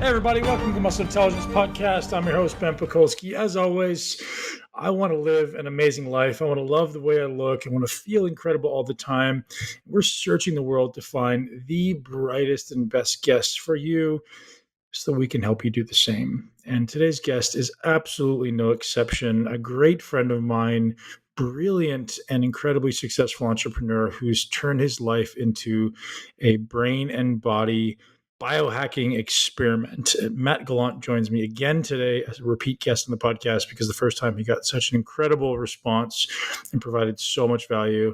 Hey everybody, welcome to the Muscle Intelligence Podcast. I'm your host, Ben Pakulski. As always, I want to live an amazing life. I want to love the way I look. I want to feel incredible all the time. We're searching the world to find the brightest and best guests for you so that we can help you do the same. And today's guest is absolutely no exception. A great friend of mine, brilliant and incredibly successful entrepreneur who's turned his life into a brain and body biohacking experiment. Matt Gallant joins me again today as a repeat guest on the podcast because the first time he got such an incredible response and provided so much value.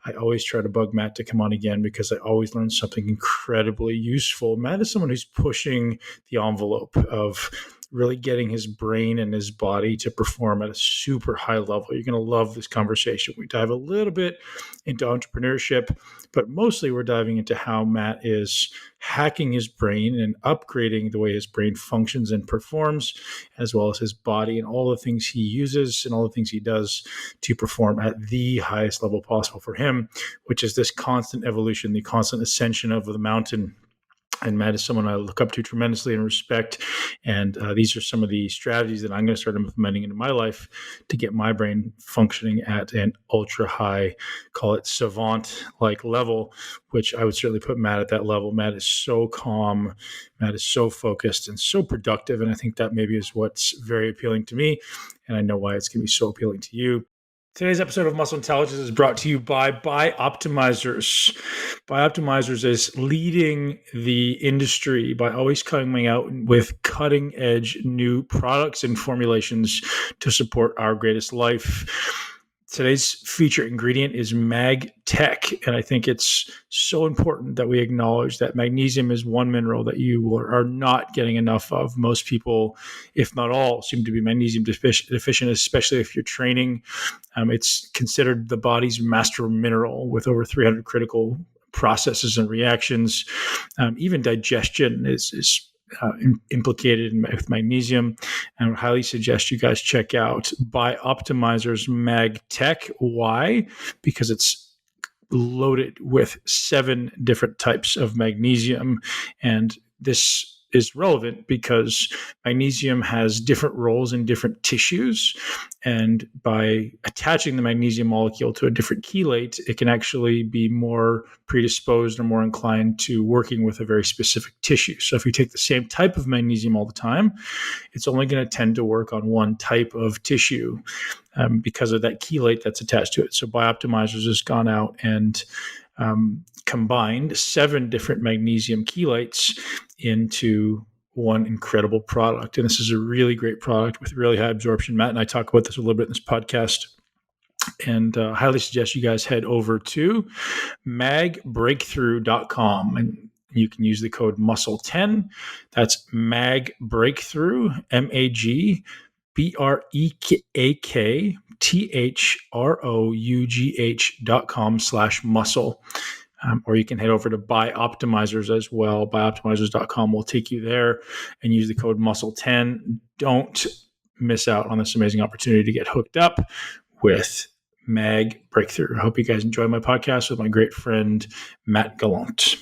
I always try to bug Matt to come on again because I always learn something incredibly useful. Matt is someone who's pushing the envelope of really getting his brain and his body to perform at a super high level. You're going to love this conversation. We dive a little bit into entrepreneurship, but mostly we're diving into how Matt is hacking his brain and upgrading the way his brain functions and performs, as well as his body and all the things he uses and all the things he does to perform at the highest level possible for him, which is this constant evolution, the constant ascension of the mountain. And Matt is someone I look up to tremendously and respect. And these are some of the strategies that I'm going to start implementing into my life to get my brain functioning at an ultra high, call it savant-like level, which I would certainly put Matt at that level. Matt is so calm. Matt is so focused and so productive. And I think that maybe is what's very appealing to me. And I know why it's going to be so appealing to you. Today's episode of Muscle Intelligence is brought to you by BiOptimizers. BiOptimizers is leading the industry by always coming out with cutting-edge new products and formulations to support our greatest life. Today's featured ingredient is MagTech, and I think it's so important that we acknowledge that magnesium is one mineral that you are not getting enough of. Most people, if not all, seem to be magnesium deficient, especially if you're training. It's considered the body's master mineral with over 300 critical processes and reactions. Even digestion is implicated with magnesium, and I would highly suggest you guys check out BiOptimizers MagTech. Why? Because it's loaded with 7 different types of magnesium, and this is relevant because magnesium has different roles in different tissues, and by attaching the magnesium molecule to a different chelate, it can actually be more predisposed or more inclined to working with a very specific tissue. So if you take the same type of magnesium all the time, it's only going to tend to work on one type of tissue because of that chelate that's attached to it. So BiOptimizers has gone out and combined 7 different magnesium chelates into one incredible product. And this is a really great product with really high absorption. Matt and I talk about this a little bit in this podcast. And highly suggest you guys head over to magbreakthrough.com and you can use the code MUSCLE10. That's magbreakthrough, magbreakthrough.com/muscle. Or you can head over to BiOptimizers as well. BiOptimizers.com will take you there and use the code MUSCLE10. Don't miss out on this amazing opportunity to get hooked up with Mag Breakthrough. I hope you guys enjoy my podcast with my great friend, Matt Gallant.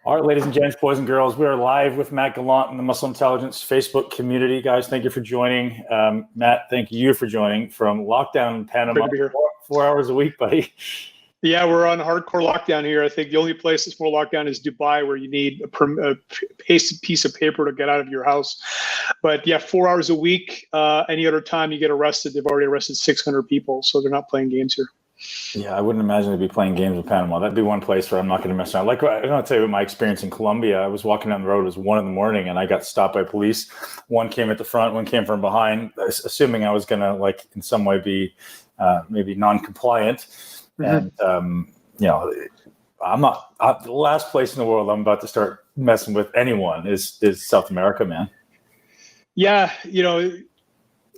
All right, ladies and gents, boys and girls, we are live with Matt Gallant in the Muscle Intelligence Facebook community. Guys, thank you for joining. Matt, thank you for joining from lockdown in Panama. 4 hours a week, buddy. Yeah, we're on hardcore lockdown here. I think the only place that's more lockdown is Dubai, where you need a piece of paper to get out of your house. But yeah, 4 hours a week. Any other time you get arrested, they've already arrested 600 people, so they're not playing games here. Yeah, I wouldn't imagine they'd be playing games in Panama. That'd be one place where I'm not going to mess around. Like, I'm going to tell you about my experience in Colombia. I was walking down the road. It was 1 a.m, and I got stopped by police. One came at the front, one came from behind, assuming I was going to, like, in some way be maybe non-compliant. And, I'm not, the last place in the world I'm about to start messing with anyone is South America, man. Yeah.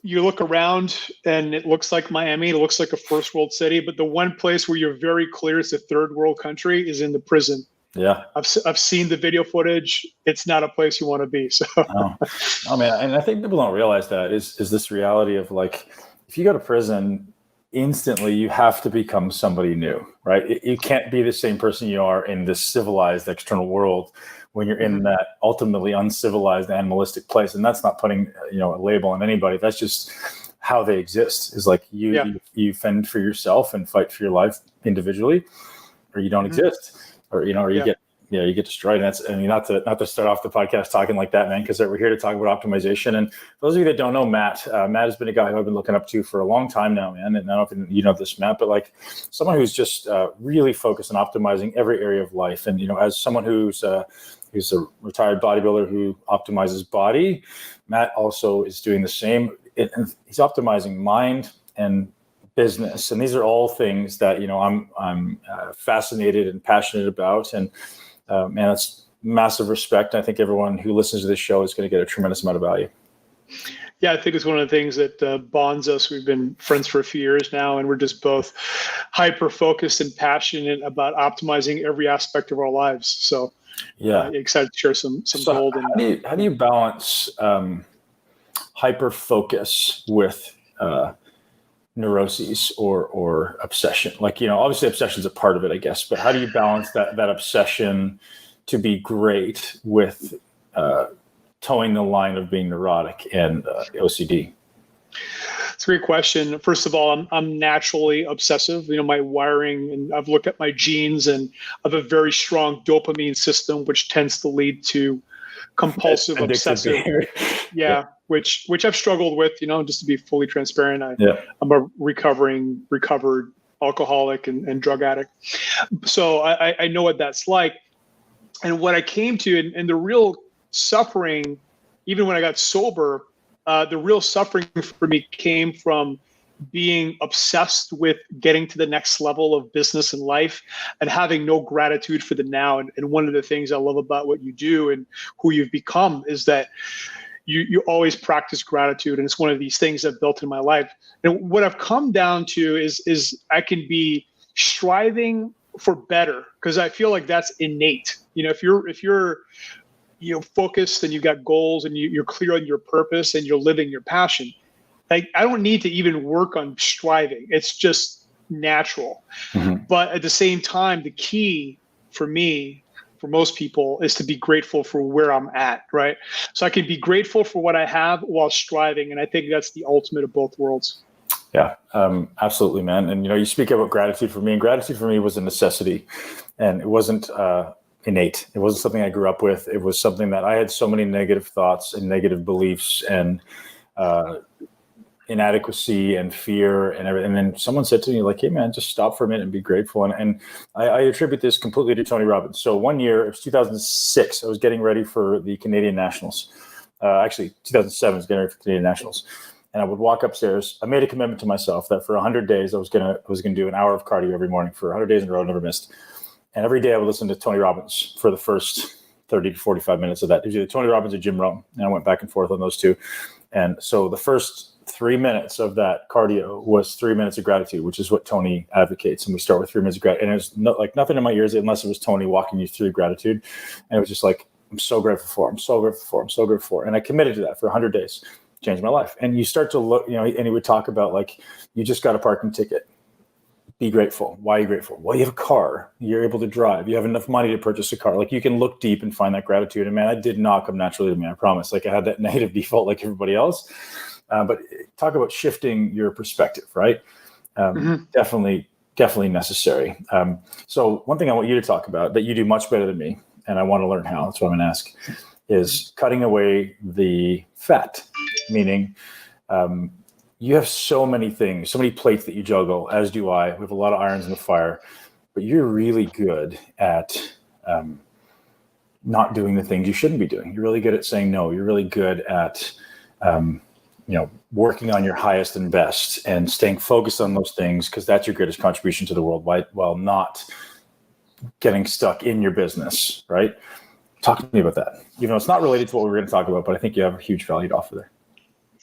You look around and it looks like Miami, it looks like a first world city, but the one place where you're very clear it's a third world country is in the prison. Yeah. I've seen the video footage. It's not a place you want to be. So, oh man. And I think people don't realize that is this reality of, like, if you go to prison, instantly you have to become somebody new, right? You can't be the same person you are in this civilized external world when you're in that ultimately uncivilized animalistic place. And that's not putting, a label on anybody. That's just how they exist. Is like you fend for yourself and fight for your life individually, or you don't exist, or you get destroyed. And that's, not to start off the podcast talking like that, man, because we're here to talk about optimization. And for those of you that don't know Matt, Matt has been a guy who I've been looking up to for a long time now, man. And I don't know if you know this, Matt, but like someone who's just really focused on optimizing every area of life. And, as someone who's a retired bodybuilder who optimizes body, Matt also is doing the same. And he's optimizing mind and business. And these are all things that, I'm fascinated and passionate about. And man, that's massive respect. I think everyone who listens to this show is going to get a tremendous amount of value. Yeah, I think it's one of the things that bonds us. We've been friends for a few years now, and we're just both hyper-focused and passionate about optimizing every aspect of our lives. So excited to share some gold. How do you balance hyper-focus with neuroses or obsession? Like, obviously obsession is a part of it, I guess, but how do you balance that obsession to be great with towing the line of being neurotic and OCD? It's a great question. First of all, I'm naturally obsessive. My wiring, and I've looked at my genes, and I have a very strong dopamine system, which tends to lead to compulsive, obsessive. Which I've struggled with, just to be fully transparent. I'm a recovered alcoholic and drug addict. So I know what that's like. And what I came to, and the real suffering, even when I got sober, the real suffering for me came from being obsessed with getting to the next level of business and life and having no gratitude for the now. And one of the things I love about what you do and who you've become is that you always practice gratitude. And it's one of these things I've built in my life. And what I've come down to is I can be striving for better, because I feel like that's innate. If you're focused and you've got goals and you're clear on your purpose and you're living your passion, like I don't need to even work on striving. It's just natural. But at the same time, the key for me, for most people, is to be grateful for where I'm at, right? So I can be grateful for what I have while striving. And I think that's the ultimate of both worlds. Yeah, absolutely, man. And, you speak about gratitude for me, and gratitude for me was a necessity, and it wasn't innate. It wasn't something I grew up with. It was something that I had so many negative thoughts and negative beliefs and inadequacy and fear and everything. And then someone said to me, like, hey, man, just stop for a minute and be grateful. And I attribute this completely to Tony Robbins. So one year, it was 2006, I was getting ready for the Canadian Nationals. Actually, 2007, I was getting ready for Canadian Nationals. And I would walk upstairs. I made a commitment to myself that for 100 days, I was gonna do an hour of cardio every morning for 100 days in a row, never missed. And every day I would listen to Tony Robbins for the first 30 to 45 minutes of that. It was either Tony Robbins or Jim Rohn. And I went back and forth on those two. And so the first 3 minutes of that cardio was 3 minutes of gratitude, which is what Tony advocates. And we start with 3 minutes of gratitude. And there's nothing in my ears unless it was Tony walking you through gratitude. And it was just like, I'm so grateful for, I'm so grateful for, I'm so grateful for. And I committed to that for 100 days. Changed my life. And you start to look, and he would talk about, like, you just got a parking ticket. Be grateful. Why are you grateful? Well, you have a car. You're able to drive. You have enough money to purchase a car. Like, you can look deep and find that gratitude. And man, that did not come naturally to me. I promise. Like, I had that negative default like everybody else. But talk about shifting your perspective, right? Definitely necessary. So one thing I want you to talk about that you do much better than me, and I want to learn how, that's what I'm going to ask, is cutting away the fat. Meaning, you have so many things, so many plates that you juggle, as do I. We have a lot of irons in the fire, but you're really good at not doing the things you shouldn't be doing. You're really good at saying no. You're really good at, working on your highest and best and staying focused on those things, because that's your greatest contribution to the world, while not getting stuck in your business, right? Talk to me about that. It's not related to what we were going to talk about, but I think you have a huge value to offer there.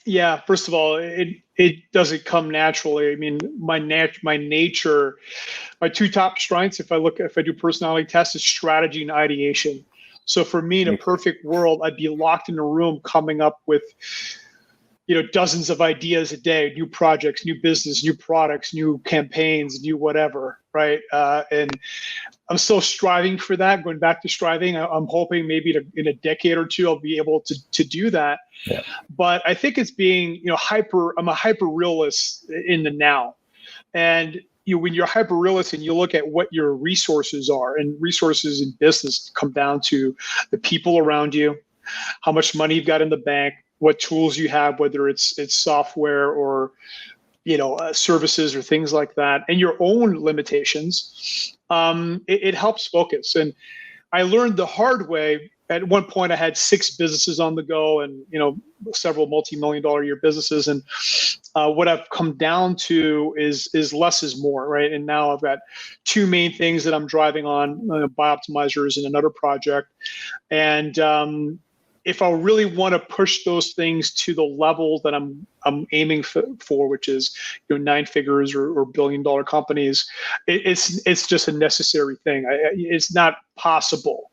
Yeah, first of all, it doesn't come naturally. I mean, my nature, my two top strengths, if I do personality tests, is strategy and ideation. So for me, in a perfect world, I'd be locked in a room coming up with, dozens of ideas a day, new projects, new business, new products, new campaigns, new whatever, right? And I'm still striving for that, going back to striving. I'm hoping maybe in a decade or two, I'll be able to do that. Yeah. But I think it's being, I'm a hyper realist in the now. And when you're hyper realist and you look at what your resources are, and resources in business come down to the people around you, how much money you've got in the bank, what tools you have, whether it's software or services or things like that, and your own limitations, it helps focus. And I learned the hard way. At one point, I had 6 businesses on the go, and several multi-million-dollar a year businesses. And what I've come down to is less is more, right? And now I've got 2 main things that I'm driving on: BiOptimizers and another project. And if I really want to push those things to the level that I'm aiming for, which is 9 figures or billion-dollar companies, it's just a necessary thing. It's not possible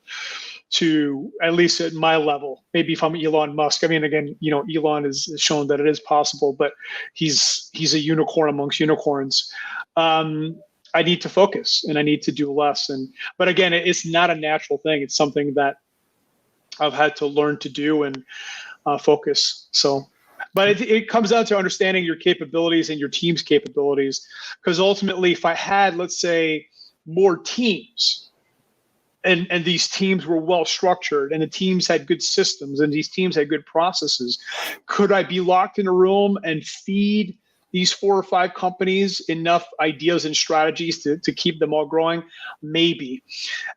to, at least at my level. Maybe if I'm Elon Musk. I mean, again, Elon has shown that it is possible, but he's a unicorn amongst unicorns. I need to focus and I need to do less. But again, it's not a natural thing. It's something that I've had to learn to do and focus. So, but it comes down to understanding your capabilities and your team's capabilities. Because ultimately, if I had, let's say, more teams, and these teams were well structured, and the teams had good systems, and these teams had good processes, could I be locked in a room and feed these 4 or 5 companies enough ideas and strategies to keep them all growing? Maybe.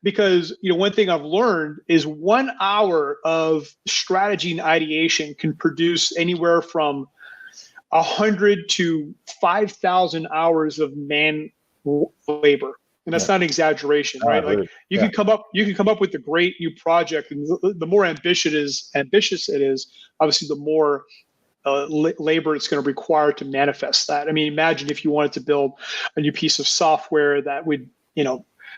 Because one thing I've learned is 1 hour of strategy and ideation can produce anywhere from 100 to 5,000 hours of man labor. And that's not an exaggeration, right? Like you can come up with a great new project, and the more ambitious it is, obviously the more labor it's going to require to manifest that. I mean, imagine if you wanted to build a new piece of software that would,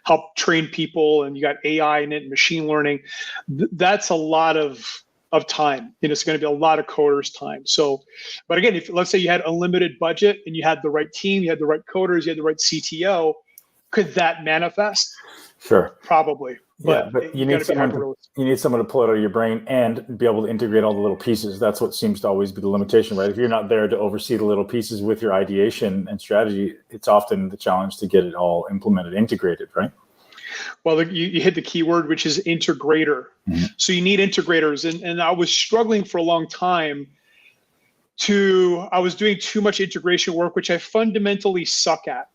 help train people, and you got AI in it, machine learning. That's a lot of time. It's going to be a lot of coders' time. So, but again, if let's say you had unlimited budget and you had the right team, you had the right coders, you had the right CTO, could that manifest? Sure. Probably. But you need someone to pull it out of your brain and be able to integrate all the little pieces. That's what seems to always be the limitation, right? If you're not there to oversee the little pieces with your ideation and strategy, it's often the challenge to get it all implemented, integrated, right? Well, you hit the key word, which is integrator. Mm-hmm. So you need integrators. And I was struggling for a long time I was doing too much integration work, which I fundamentally suck at.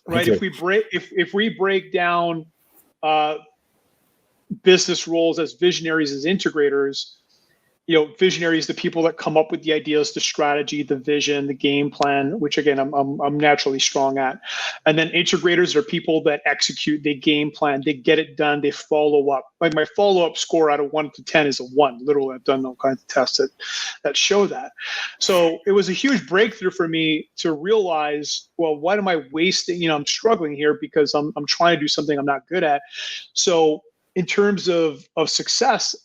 Right. If we break down business roles as visionaries, as integrators, visionaries, the people that come up with the ideas, the strategy, the vision, the game plan, which again, I'm naturally strong at. And then integrators are people that execute, they game plan, they get it done, they follow up. Like my follow-up score out of 1 to 10 is a 1. Literally, I've done all kinds of tests that show that. So it was a huge breakthrough for me to realize, well, why am I wasting, I'm struggling here because I'm trying to do something I'm not good at. So in terms of success,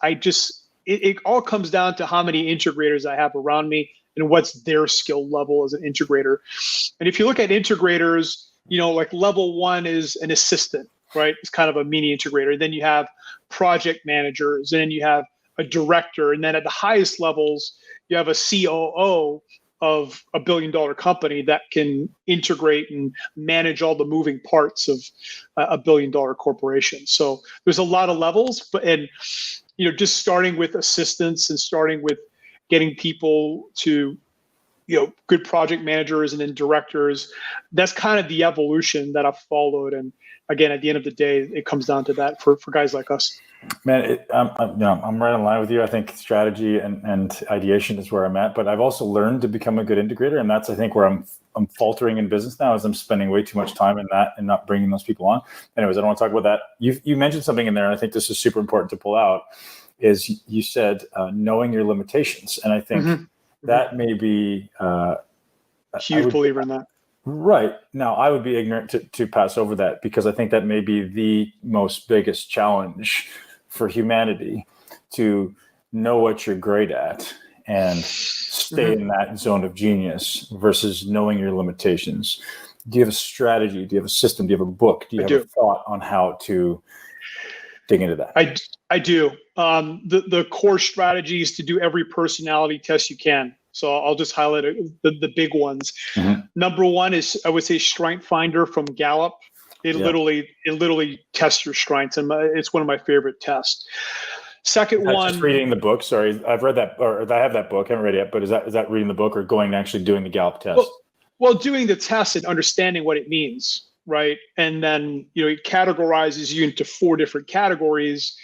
it all comes down to how many integrators I have around me and what's their skill level as an integrator. And if you look at integrators, like level 1 is an assistant, right? It's kind of a mini integrator. Then you have project managers, and then you have a director. And then at the highest levels, you have a COO of a billion-dollar company that can integrate and manage all the moving parts of a billion-dollar corporation. So there's a lot of levels, and just starting with assistants and starting with getting people to, good project managers and then directors, that's kind of the evolution that I've followed. And again, at the end of the day, it comes down to that for guys like us. Man, I'm right in line with you. I think strategy and ideation is where I'm at, but I've also learned to become a good integrator. And that's, I think, where I'm faltering in business now, is I'm spending way too much time in that and not bringing those people on. Anyways, I don't want to talk about that. You mentioned something in there, and I think this is super important to pull out, is you said knowing your limitations. And I think that may be a huge believer in that. Right. Now, I would be ignorant to pass over that, because I think that may be the most biggest challenge for humanity, to know what you're great at and stay in that zone of genius versus knowing your limitations. Do you have a strategy? Do you have a system? Do you have a book? Do you have a thought on how to dig into that? I do. The core strategy is to do every personality test you can. So I'll just highlight the big ones. Mm-hmm. Number one is, I would say, Strength Finder from Gallup. It literally tests your strengths, and it's one of my favorite tests. Second one, just reading the book. Sorry, I've read that, or I have that book. I haven't read it yet, but is that reading the book or going and actually doing the Gallup test? Well, doing the test and understanding what it means, right? And then it categorizes you into 4 different categories: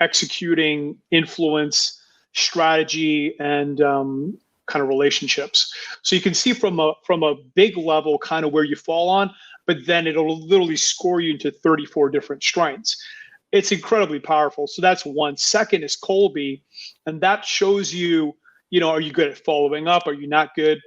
executing, influence, strategy, and kind of relationships. So you can see from a big level kind of where you fall on, but then it'll literally score you into 34 different strengths. It's incredibly powerful. So that's one. Second is Colby, and that shows you, are you good at following up? Are you not good?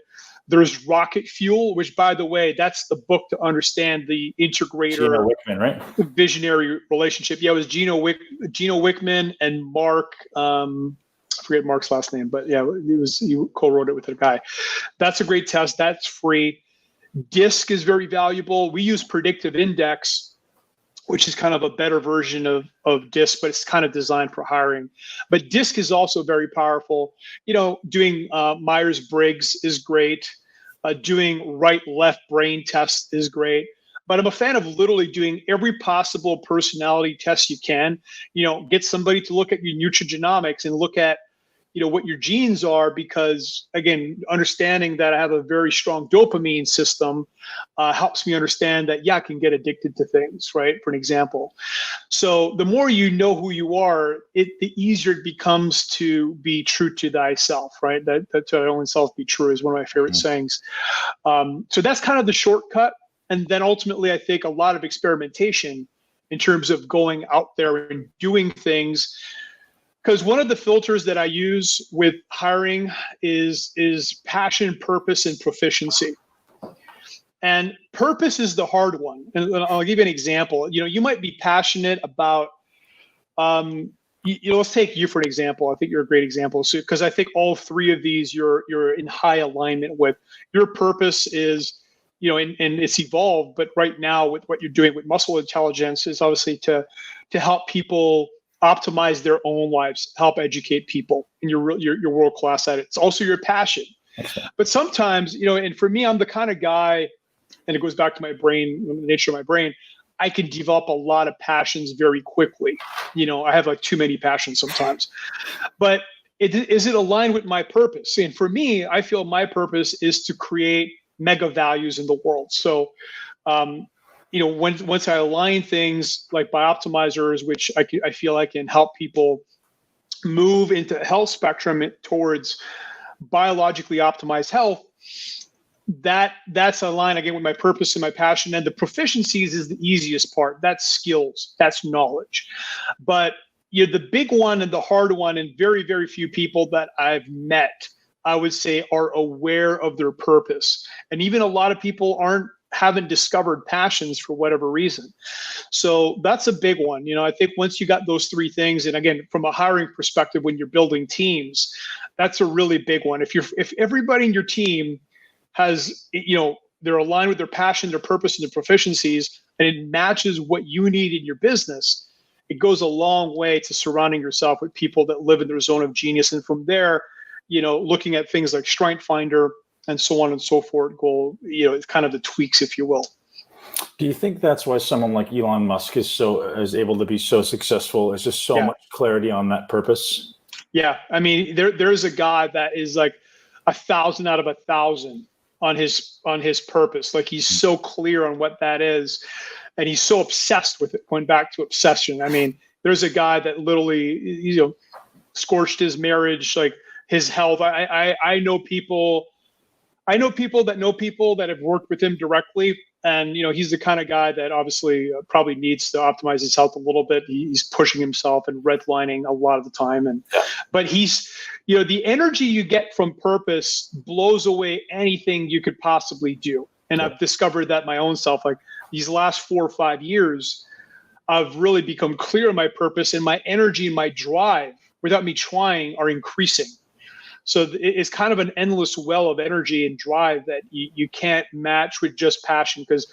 There's Rocket Fuel, which, by the way, that's the book to understand the integrator Gino Wickman, right? Visionary relationship. Yeah, it was Gino Wickman and Mark. I forget Mark's last name, but yeah, he co-wrote it with a guy. That's a great test. That's free. DISC is very valuable. We use Predictive Index, which is kind of a better version of DISC, but it's kind of designed for hiring. But DISC is also very powerful. Doing Myers-Briggs is great. Doing right-left brain tests is great. But I'm a fan of literally doing every possible personality test you can. Get somebody to look at your nutrigenomics and look at what your genes are, because again, understanding that I have a very strong dopamine system helps me understand that, I can get addicted to things, right? For an example. So the more you know who you are, the easier it becomes to be true to thyself, right? That's to thy own self be true is one of my favorite sayings. So that's kind of the shortcut. And then ultimately, I think a lot of experimentation in terms of going out there and doing things. Because one of the filters that I use with hiring is passion, purpose, and proficiency. And purpose is the hard one. And I'll give you an example. You might be passionate about, let's take you for an example. I think you're a great example. So, because I think all 3 of these you're in high alignment with. Your purpose is, and it's evolved, but right now with what you're doing with muscle intelligence is obviously to help people optimize their own lives, help educate people, and you're world class at it. It's also your passion. But sometimes, and for me, I'm the kind of guy, and it goes back to my brain, the nature of my brain, I can develop a lot of passions very quickly. I have like too many passions sometimes. But is it aligned with my purpose? And for me, I feel my purpose is to create mega values in the world. So, once I align things like BiOptimizers, which I feel I can help people move into health spectrum towards biologically optimized health, that's aligned again with my purpose and my passion. And the proficiencies is the easiest part. That's skills, that's knowledge. But the big one and the hard one, and very, very few people that I've met, I would say, are aware of their purpose. And even a lot of people haven't discovered passions for whatever reason. So that's a big one. I think once you got those 3 things, and again, from a hiring perspective, when you're building teams, that's a really big one. If everybody in your team has, they're aligned with their passion, their purpose, and their proficiencies, and it matches what you need in your business, it goes a long way to surrounding yourself with people that live in their zone of genius. And from there, looking at things like Strength Finder and so on and so forth, it's kind of the tweaks, if you will. Do you think that's why someone like Elon Musk is able to be so successful? Is just so much clarity on that purpose? Yeah. I mean, there's a guy that is like 1,000 out of 1,000 on his purpose. Like, he's so clear on what that is, and he's so obsessed with it, going back to obsession. I mean, there's a guy that literally, scorched his marriage, like his health. I know people that know people that have worked with him directly. And, he's the kind of guy that obviously probably needs to optimize his health a little bit. He's pushing himself and redlining a lot of the time. But he's, the energy you get from purpose blows away anything you could possibly do. And I've discovered that my own self, like these last 4 or 5 years, I've really become clear on my purpose, and my energy and my drive without me trying are increasing. So it's kind of an endless well of energy and drive that you can't match with just passion. Because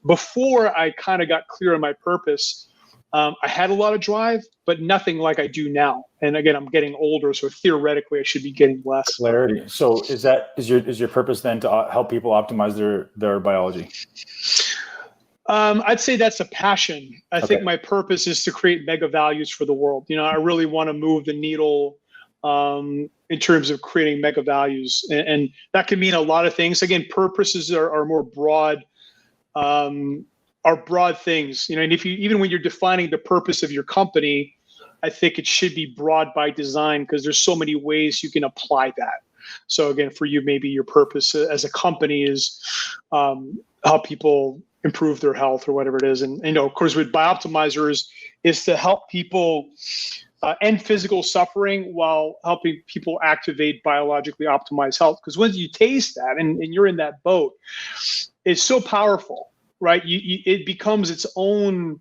before I kind of got clear on my purpose, I had a lot of drive, but nothing like I do now. And again, I'm getting older, so theoretically I should be getting less clarity. So is your purpose then to help people optimize their biology? I'd say that's a passion. I think my purpose is to create mega values for the world. I really want to move the needle in terms of creating mega values, and that can mean a lot of things. Again, purposes are more broad. Are broad things, and even when you're defining the purpose of your company, I think it should be broad by design, because there's so many ways you can apply that. So again, for you, maybe your purpose as a company is help people improve their health or whatever it is. And of course, with BiOptimizers is to help people end physical suffering while helping people activate biologically optimized health. Because once you taste that and you're in that boat, it's so powerful, right? It becomes its own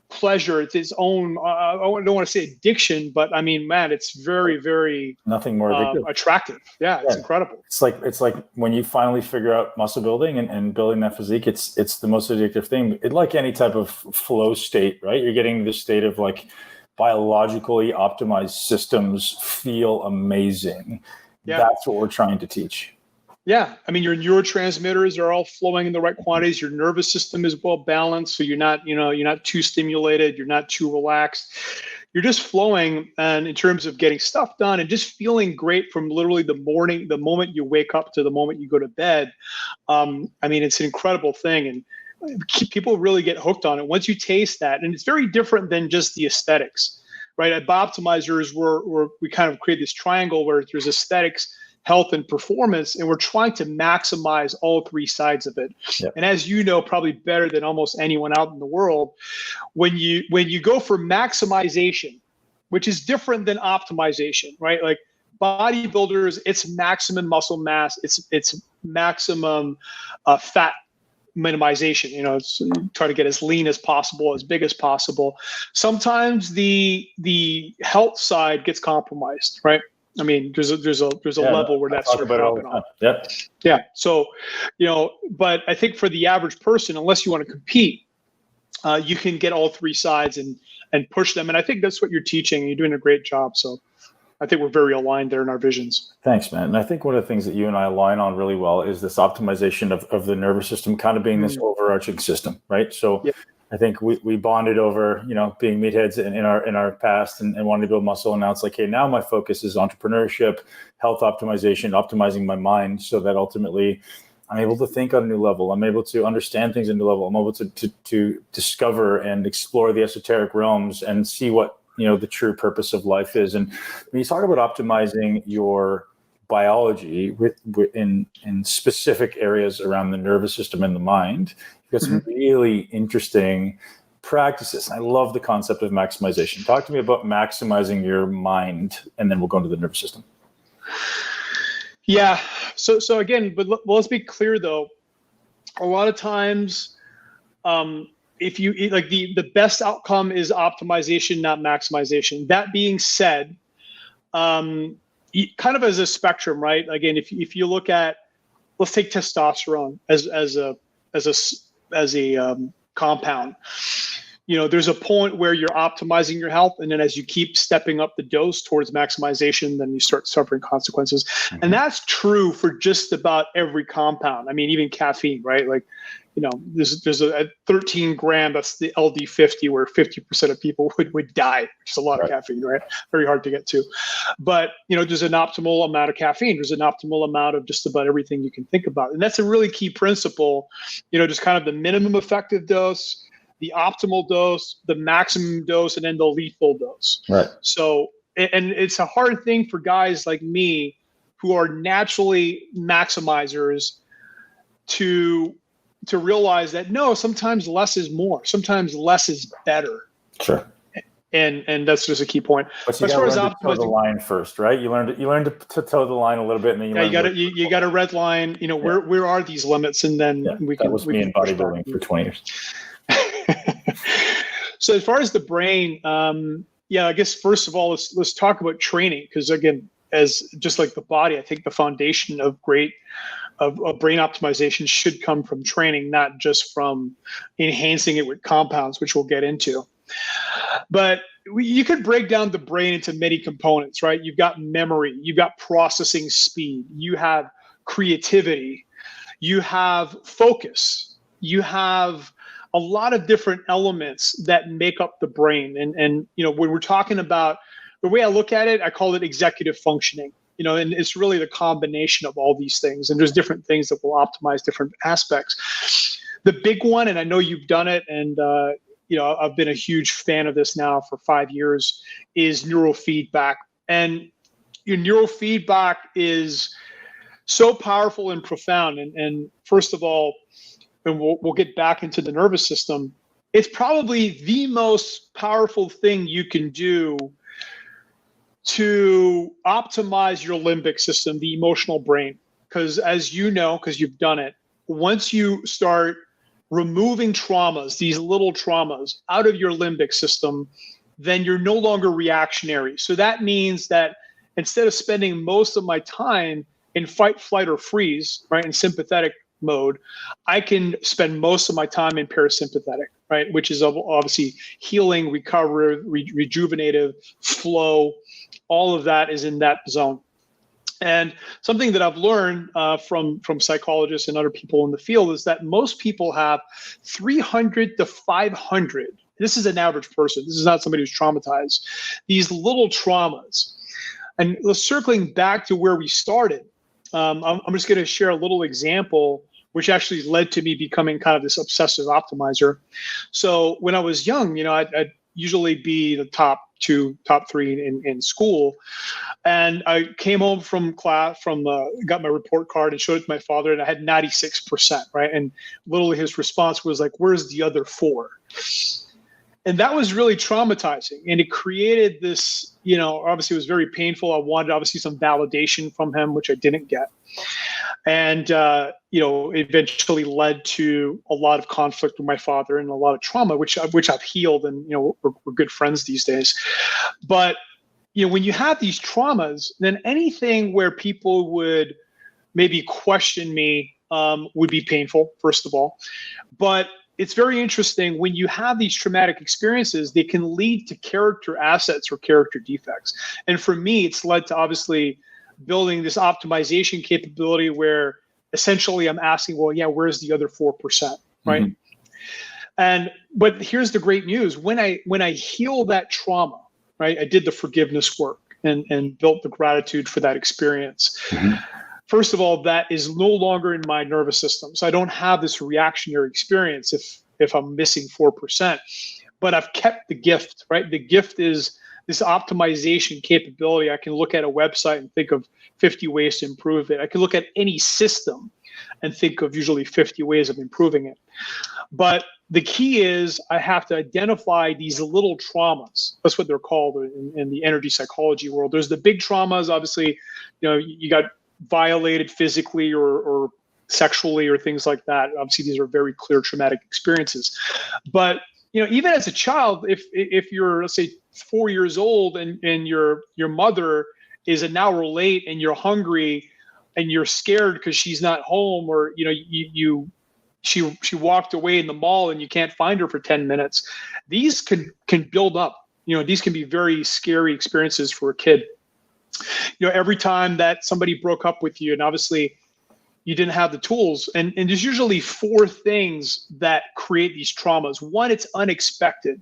pleasure. It's its own, I don't want to say addiction, but I mean, man, it's very, very nothing more addictive. Attractive. Yeah, it's incredible. It's like when you finally figure out muscle building and building that physique, it's the most addictive thing. It, like any type of flow state, right? You're getting this state of like biologically optimized systems feel amazing. Yeah. That's what we're trying to teach. Yeah, I mean, your neurotransmitters are all flowing in the right quantities. Your nervous system is well balanced, so you're not too stimulated, you're not too relaxed. You're just flowing, and in terms of getting stuff done and just feeling great from literally the moment you wake up to the moment you go to bed. I mean, it's an incredible thing, and people really get hooked on it once you taste that. And it's very different than just the aesthetics, right? At BiOptimizers, we kind of create this triangle where there's aesthetics, health, and performance, and we're trying to maximize all three sides of it. Yep. And as you know, probably better than almost anyone out in the world, when you go for maximization, which is different than optimization, right? Like bodybuilders, it's maximum muscle mass, it's maximum fat minimization. It's try to get as lean as possible, as big as possible. Sometimes the health side gets compromised, right? I mean, there's a level where that's sort of happening on. Yep. Yeah. So, but I think for the average person, unless you want to compete, you can get all three sides and push them. And I think that's what you're teaching. And you're doing a great job. So I think we're very aligned there in our visions. Thanks, man. And I think one of the things that you and I align on really well is this optimization of the nervous system kind of being this overarching system, right? So yep. I think we bonded over, being meatheads in our past and wanting to build muscle. And now it's like, hey, now my focus is entrepreneurship, health optimization, optimizing my mind so that ultimately I'm able to think on a new level. I'm able to understand things at a new level. I'm able to discover and explore the esoteric realms and see what, the true purpose of life is. And when you talk about optimizing your biology in specific areas around the nervous system and the mind, you've got some really interesting practices. I love the concept of maximization. Talk to me about maximizing your mind, and then we'll go into the nervous system. Yeah. So again, but let's be clear though. A lot of times, if you like the best outcome is optimization, not maximization. That being said, kind of as a spectrum, right? Again, if you look at, let's take testosterone as a compound. There's a point where you're optimizing your health, and then as you keep stepping up the dose towards maximization, then you start suffering consequences. Mm-hmm. And that's true for just about every compound. I mean, even caffeine, right? Like, there's a 13 gram, that's the LD50, where 50% of people would die, which is a lot of caffeine, right? Very hard to get to. But, there's an optimal amount of caffeine. There's an optimal amount of just about everything you can think about. And that's a really key principle, just kind of the minimum effective dose, the optimal dose, the maximum dose, and then the lethal dose. Right. So, and it's a hard thing for guys like me who are naturally maximizers to realize that no, sometimes less is more. Sometimes less is better. Sure. And that's just a key point. But you got to learn to toe the line first, right? You learn to toe the line a little bit, and then you got a red line. Where are these limits, and then we can. That was me in bodybuilding for 20 years. So as far as the brain, I guess first of all, let's talk about training, because again, as just like the body, I think the foundation of brain optimization should come from training, not just from enhancing it with compounds, which we'll get into. But you could break down the brain into many components, right? You've got memory, you've got processing speed, you have creativity, you have focus, you have a lot of different elements that make up the brain. And when we're talking about the way I look at it, I call it executive functioning. And it's really the combination of all these things. And there's different things that will optimize different aspects. The big one, and I know you've done it, and I've been a huge fan of this now for 5 years, is neurofeedback. And your neurofeedback is so powerful and profound. And first of all, and we'll get back into the nervous system, it's probably the most powerful thing you can do to optimize your limbic system, the emotional brain. Because as you know, because you've done it, once you start removing traumas, these little traumas out of your limbic system, then you're no longer reactionary. So that means that instead of spending most of my time in fight, flight, or freeze, right, in sympathetic mode, I can spend most of my time in parasympathetic, right, which is obviously healing, recovery, rejuvenative, flow. All of that is in that zone. And something that I've learned from psychologists and other people in the field is that most people have 300 to 500. This is an average person. This is not somebody who's traumatized. These little traumas. And circling back to where we started, I'm just going to share a little example, which actually led to me becoming kind of this obsessive optimizer. So when I was young, I'd usually be the top 2, top 3 in school. And I came home from class, got my report card and showed it to my father, and I had 96%, right? And literally his response was like, "Where's the other 4?" And that was really traumatizing. And it created this, obviously it was very painful. I wanted obviously some validation from him, which I didn't get. And, eventually led to a lot of conflict with my father and a lot of trauma, which I've healed, and, we're good friends these days. But, when you have these traumas, then anything where people would maybe question me would be painful, first of all. But it's very interesting when you have these traumatic experiences, they can lead to character assets or character defects. And for me, it's led to obviously building this optimization capability where essentially I'm asking, well, yeah, where's the other 4%, right? Mm-hmm. But here's the great news. When I heal that trauma, right, I did the forgiveness work and built the gratitude for that experience. Mm-hmm. First of all, that is no longer in my nervous system. So I don't have this reactionary experience if I'm missing 4%, but I've kept the gift, right? The gift is this optimization capability. I can look at a website and think of 50 ways to improve it. I can look at any system and think of usually 50 ways of improving it. But the key is I have to identify these little traumas. That's what they're called in the energy psychology world. There's the big traumas, obviously, you got violated physically or sexually or things like that. Obviously, these are very clear traumatic experiences. But even as a child, if you're, let's say, 4 years old and your mother is an hour late and you're hungry and you're scared because she's not home, or she walked away in the mall and you can't find her for 10 minutes, these can build up. These can be very scary experiences for a kid. Every time that somebody broke up with you and obviously you didn't have the tools, and there's usually 4 things that create these traumas. 1, it's unexpected.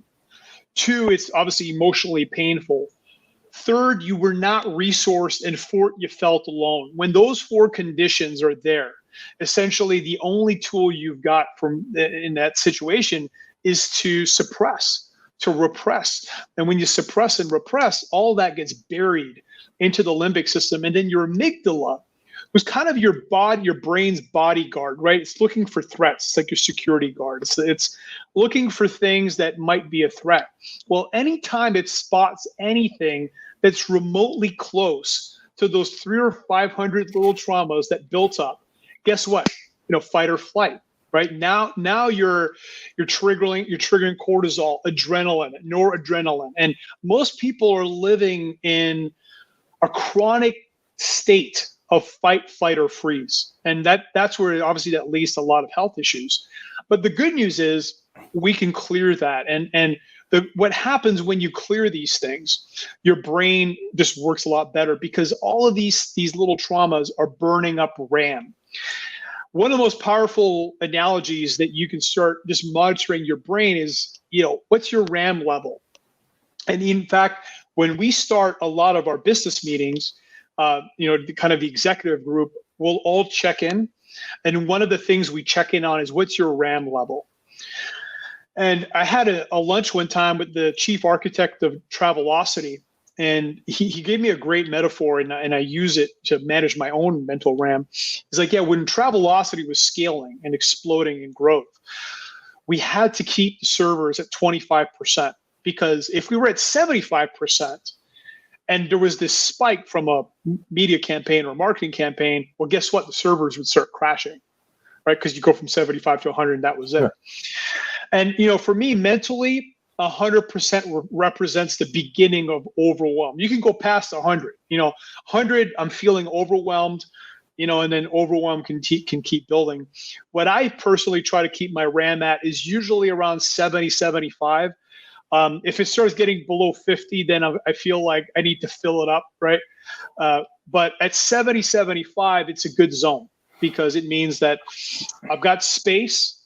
2, it's obviously emotionally painful. 3rd, you were not resourced. And 4th, you felt alone. When those 4 conditions are there, essentially the only tool you've got in that situation is to suppress, to repress. And when you suppress and repress, all that gets buried into the limbic system. And then your amygdala, who's kind of your brain's bodyguard, right? It's looking for threats. It's like your security guard. It's looking for things that might be a threat. Well, anytime it spots anything that's remotely close to those 300 or 500 little traumas that built up, guess what? Fight or flight. Right now you're triggering cortisol, adrenaline, noradrenaline, and most people are living in a chronic state of fight, flight, or freeze. And that's where obviously that leads to a lot of health issues. But the good news is we can clear that. And what happens when you clear these things, your brain just works a lot better because all of these little traumas are burning up RAM. One of the most powerful analogies that you can start just monitoring your brain is, what's your RAM level? And in fact, when we start a lot of our business meetings, kind of the executive group, we'll all check in. And one of the things we check in on is what's your RAM level? And I had a lunch one time with the chief architect of Travelocity, and he gave me a great metaphor, and I use it to manage my own mental RAM. He's like, yeah, when Travelocity was scaling and exploding in growth, we had to keep the servers at 25%, because if we were at 75% and there was this spike from a media campaign or a marketing campaign, well, guess what? The servers would start crashing, right? Because you go from 75 to 100, and that was it. Sure. And, for me, mentally, 100% represents the beginning of overwhelm. You can go past 100. 100, I'm feeling overwhelmed, and then overwhelm can keep building. What I personally try to keep my RAM at is usually around 70, 75. If it starts getting below 50, then I feel like I need to fill it up, right? But at 70, 75, it's a good zone because it means that I've got space.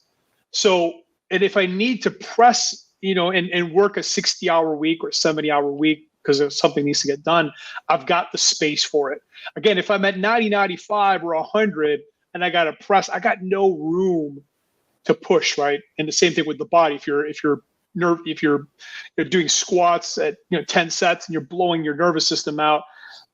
And if I need to press, and work a 60-hour week or 70-hour week because something needs to get done, I've got the space for it. Again, if I'm at 90, 95 or 100 and I got to press, I got no room to push, right? And the same thing with the body. If you're doing squats at 10 sets and you're blowing your nervous system out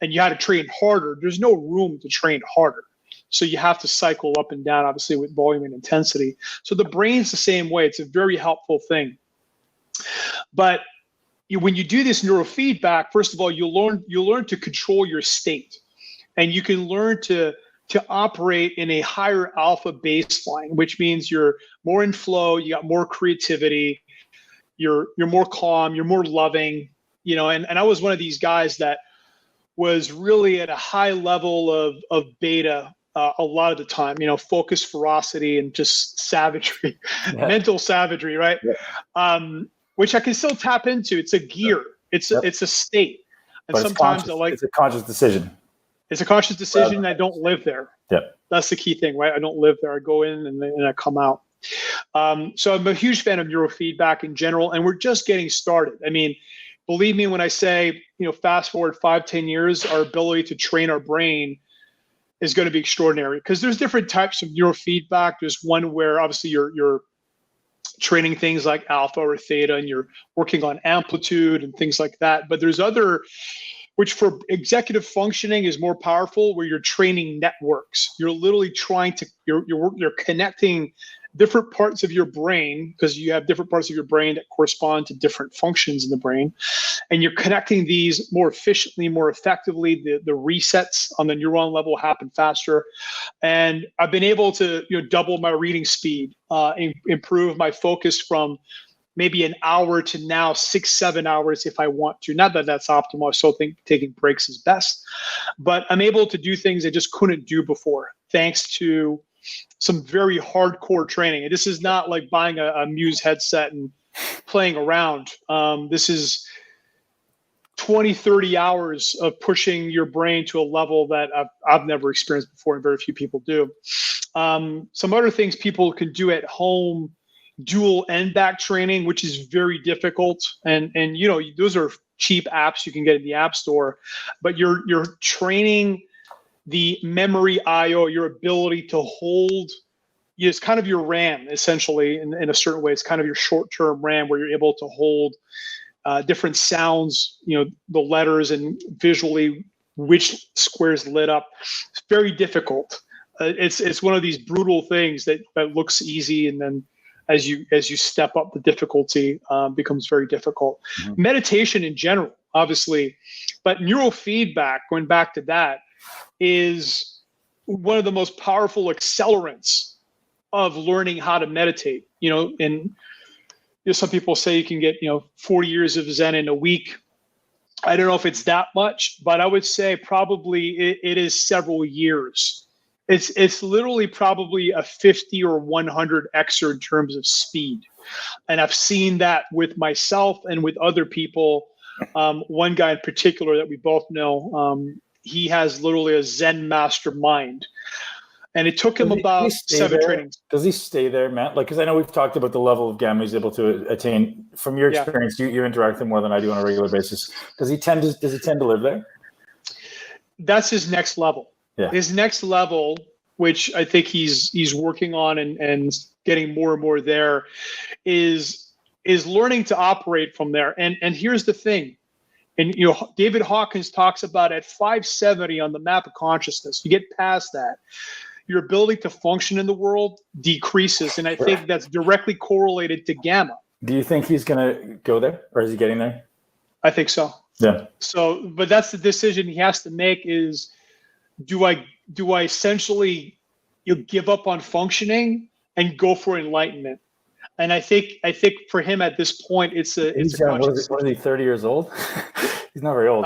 and you had to train harder, there's no room to train harder. So you have to cycle up and down, obviously, with volume and intensity. So the brain's the same way. It's a very helpful thing. But when you do this neurofeedback, first of all, you'll learn to control your state, and you can learn to operate in a higher alpha baseline, which means you're more in flow, you got more creativity, you're more calm, you're more loving, and I was one of these guys that was really at a high level of beta a lot of the time, focus, ferocity, and just savagery, mental savagery, right? Yeah. Which I can still tap into. It's a gear. It's a state. And but sometimes it's a conscious decision. It's a conscious decision. I don't live there. Yep. That's the key thing, right? I don't live there. I go in and I come out. So I'm a huge fan of neurofeedback in general, and we're just getting started. I mean, believe me when I say, fast forward 5-10 years, our ability to train our brain is going to be extraordinary, because there's different types of neurofeedback. There's one where obviously you're training things like alpha or theta, and you're working on amplitude and things like that. But there's other, which for executive functioning is more powerful, where you're training networks. You're literally you're connecting different parts of your brain, because you have different parts of your brain that correspond to different functions in the brain. And you're connecting these more efficiently, more effectively. The resets on the neuron level happen faster. And I've been able to double my reading speed, improve my focus from maybe an hour to now 6-7 hours if I want to. Not that that's optimal. I still think taking breaks is best. But I'm able to do things I just couldn't do before, thanks to some very hardcore training. And this is not like buying a Muse headset and playing around. This is 20, 30 hours of pushing your brain to a level that I've never experienced before, and very few people do. Some other things people can do at home: dual end back training, which is very difficult. And those are cheap apps you can get in the App Store, but you're training the memory IO, your ability to hold. It's kind of your RAM, essentially, in a certain way. It's kind of your short-term RAM, where you're able to hold different sounds, the letters, and visually which squares lit up. It's very difficult. It's one of these brutal things that looks easy, and then as you step up, the difficulty becomes very difficult. Mm-hmm. Meditation in general, obviously, but neurofeedback, going back to that, is one of the most powerful accelerants of learning how to meditate. And some people say you can get 40 years of Zen in a week. I don't know if it's that much, but I would say probably it is several years. It's literally probably a 50 or 100xer in terms of speed. And I've seen that with myself and with other people. One guy in particular that we both know, he has literally a Zen master mind. And it took him about 7 trainings. Does he stay there, Matt? Like, because I know we've talked about the level of gamma he's able to attain. From your experience, you interact with him more than I do on a regular basis. Does he tend to live there? That's his next level. Yeah. His next level, which I think he's working on and getting more and more there, is learning to operate from there. And here's the thing. And David Hawkins talks about at 570 on the map of consciousness. You get past that, your ability to function in the world decreases. And I think that's directly correlated to gamma. Do you think he's going to go there, or is he getting there? I think so. Yeah. So, but that's the decision he has to make is, do I essentially give up on functioning and go for enlightenment? And I think for him at this point, it's a conscious. What is he, 30 years old? He's not very old.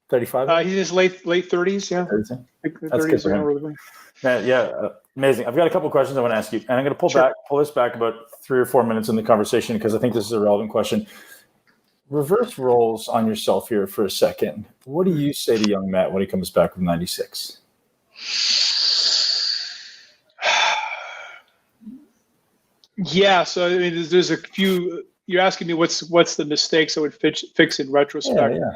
35? He's in his late 30s. Yeah. 30s. That's good for him. Really. Yeah, amazing. I've got a couple of questions I want to ask you, and I'm going to pull this back about 3 or 4 minutes in the conversation because I think this is a relevant question. Reverse roles on yourself here for a second. What do you say to young Matt when he comes back with 96? Yeah, so I mean, there's a few. You're asking me what's the mistakes I would fix in retrospect. Yeah.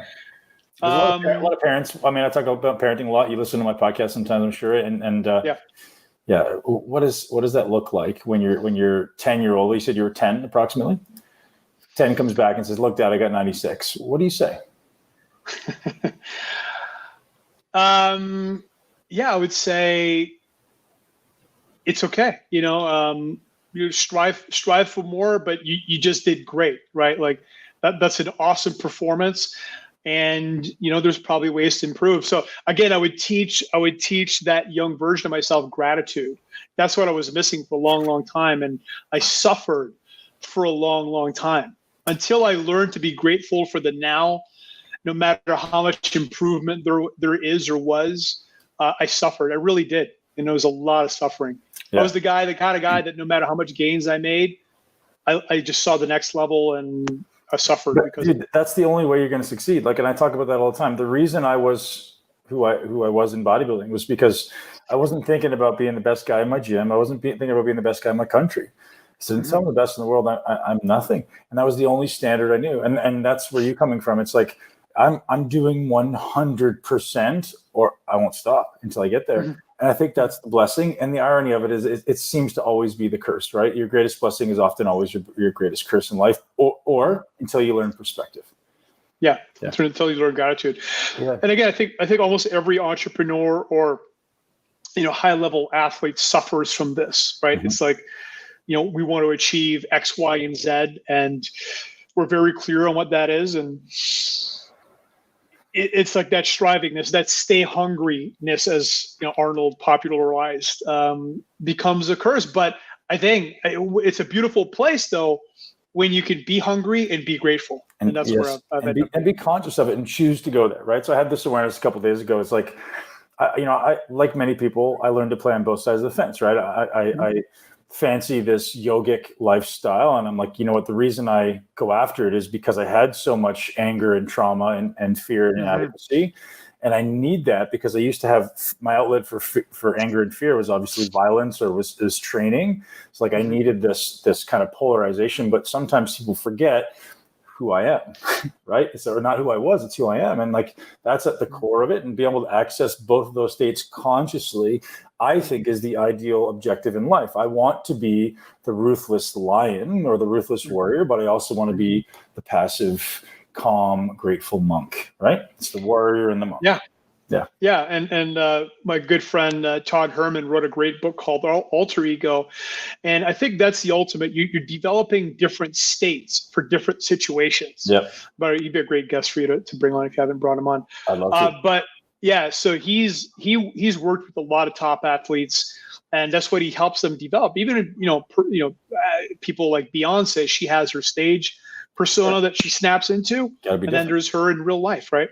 A lot of parents. I mean, I talk about parenting a lot. You listen to my podcast sometimes, I'm sure. And yeah. What does that look like when you're 10-year-old? You said you were 10 approximately. 10 comes back and says, "Look, Dad, I got 96." What do you say? Yeah, I would say it's okay. You strive for more, but you just did great, right? Like that's an awesome performance. And there's probably ways to improve. So again, I would teach that young version of myself gratitude. That's what I was missing for a long, long time. And I suffered for a long, long time until I learned to be grateful for the now, no matter how much improvement there is or was. I suffered. I really did. And there was a lot of suffering. Yeah. I was the kind of guy that no matter how much gains I made, I just saw the next level and I suffered because that's the only way you're going to succeed. Like, and I talk about that all the time. The reason I was who I was in bodybuilding was because I wasn't thinking about being the best guy in my gym. I wasn't thinking about being the best guy in my country. So until I'm the best in the world, I'm nothing. And that was the only standard I knew. And that's where you're coming from. It's like, I'm doing 100% or I won't stop until I get there. Mm-hmm. And I think that's the blessing. And the irony of it is it seems to always be the curse, right? Your greatest blessing is often always your greatest curse in life or until you learn perspective. Yeah. Until you learn gratitude. Yeah. And again, I think almost every entrepreneur or, high level athlete suffers from this, right? Mm-hmm. It's like, we want to achieve X, Y, and Z, and we're very clear on what that is. And it's like that strivingness, that stay hungryness, as Arnold popularized, becomes a curse. But I think it's a beautiful place, though, when you can be hungry and be grateful. And that's where I've be conscious of it and choose to go there, right? So I had this awareness a couple of days ago. It's like, I like many people, I learned to play on both sides of the fence, right? I fancy this yogic lifestyle. And I'm like, the reason I go after it is because I had so much anger and trauma and fear and inadequacy. And I need that because I used to have my outlet for anger and fear was obviously violence or was training. It's like I needed this kind of polarization, but sometimes people forget who I am, right? It's not who I was, it's who I am. And like, that's at the core of it. And be able to access both of those states consciously, I think is the ideal objective in life. I want to be the ruthless lion or the ruthless warrior, but I also want to be the passive, calm, grateful monk, right? It's the warrior and the monk. Yeah. And my good friend, Todd Herman, wrote a great book called Alter Ego. And I think that's the ultimate. You're developing different states for different situations. Yeah. But he'd be a great guest for you to bring on if you haven't brought him on. I'd love to. But yeah, so he's worked with a lot of top athletes, and that's what he helps them develop. Even people like Beyonce, she has her stage persona that she snaps into, and then there's her in real life, right?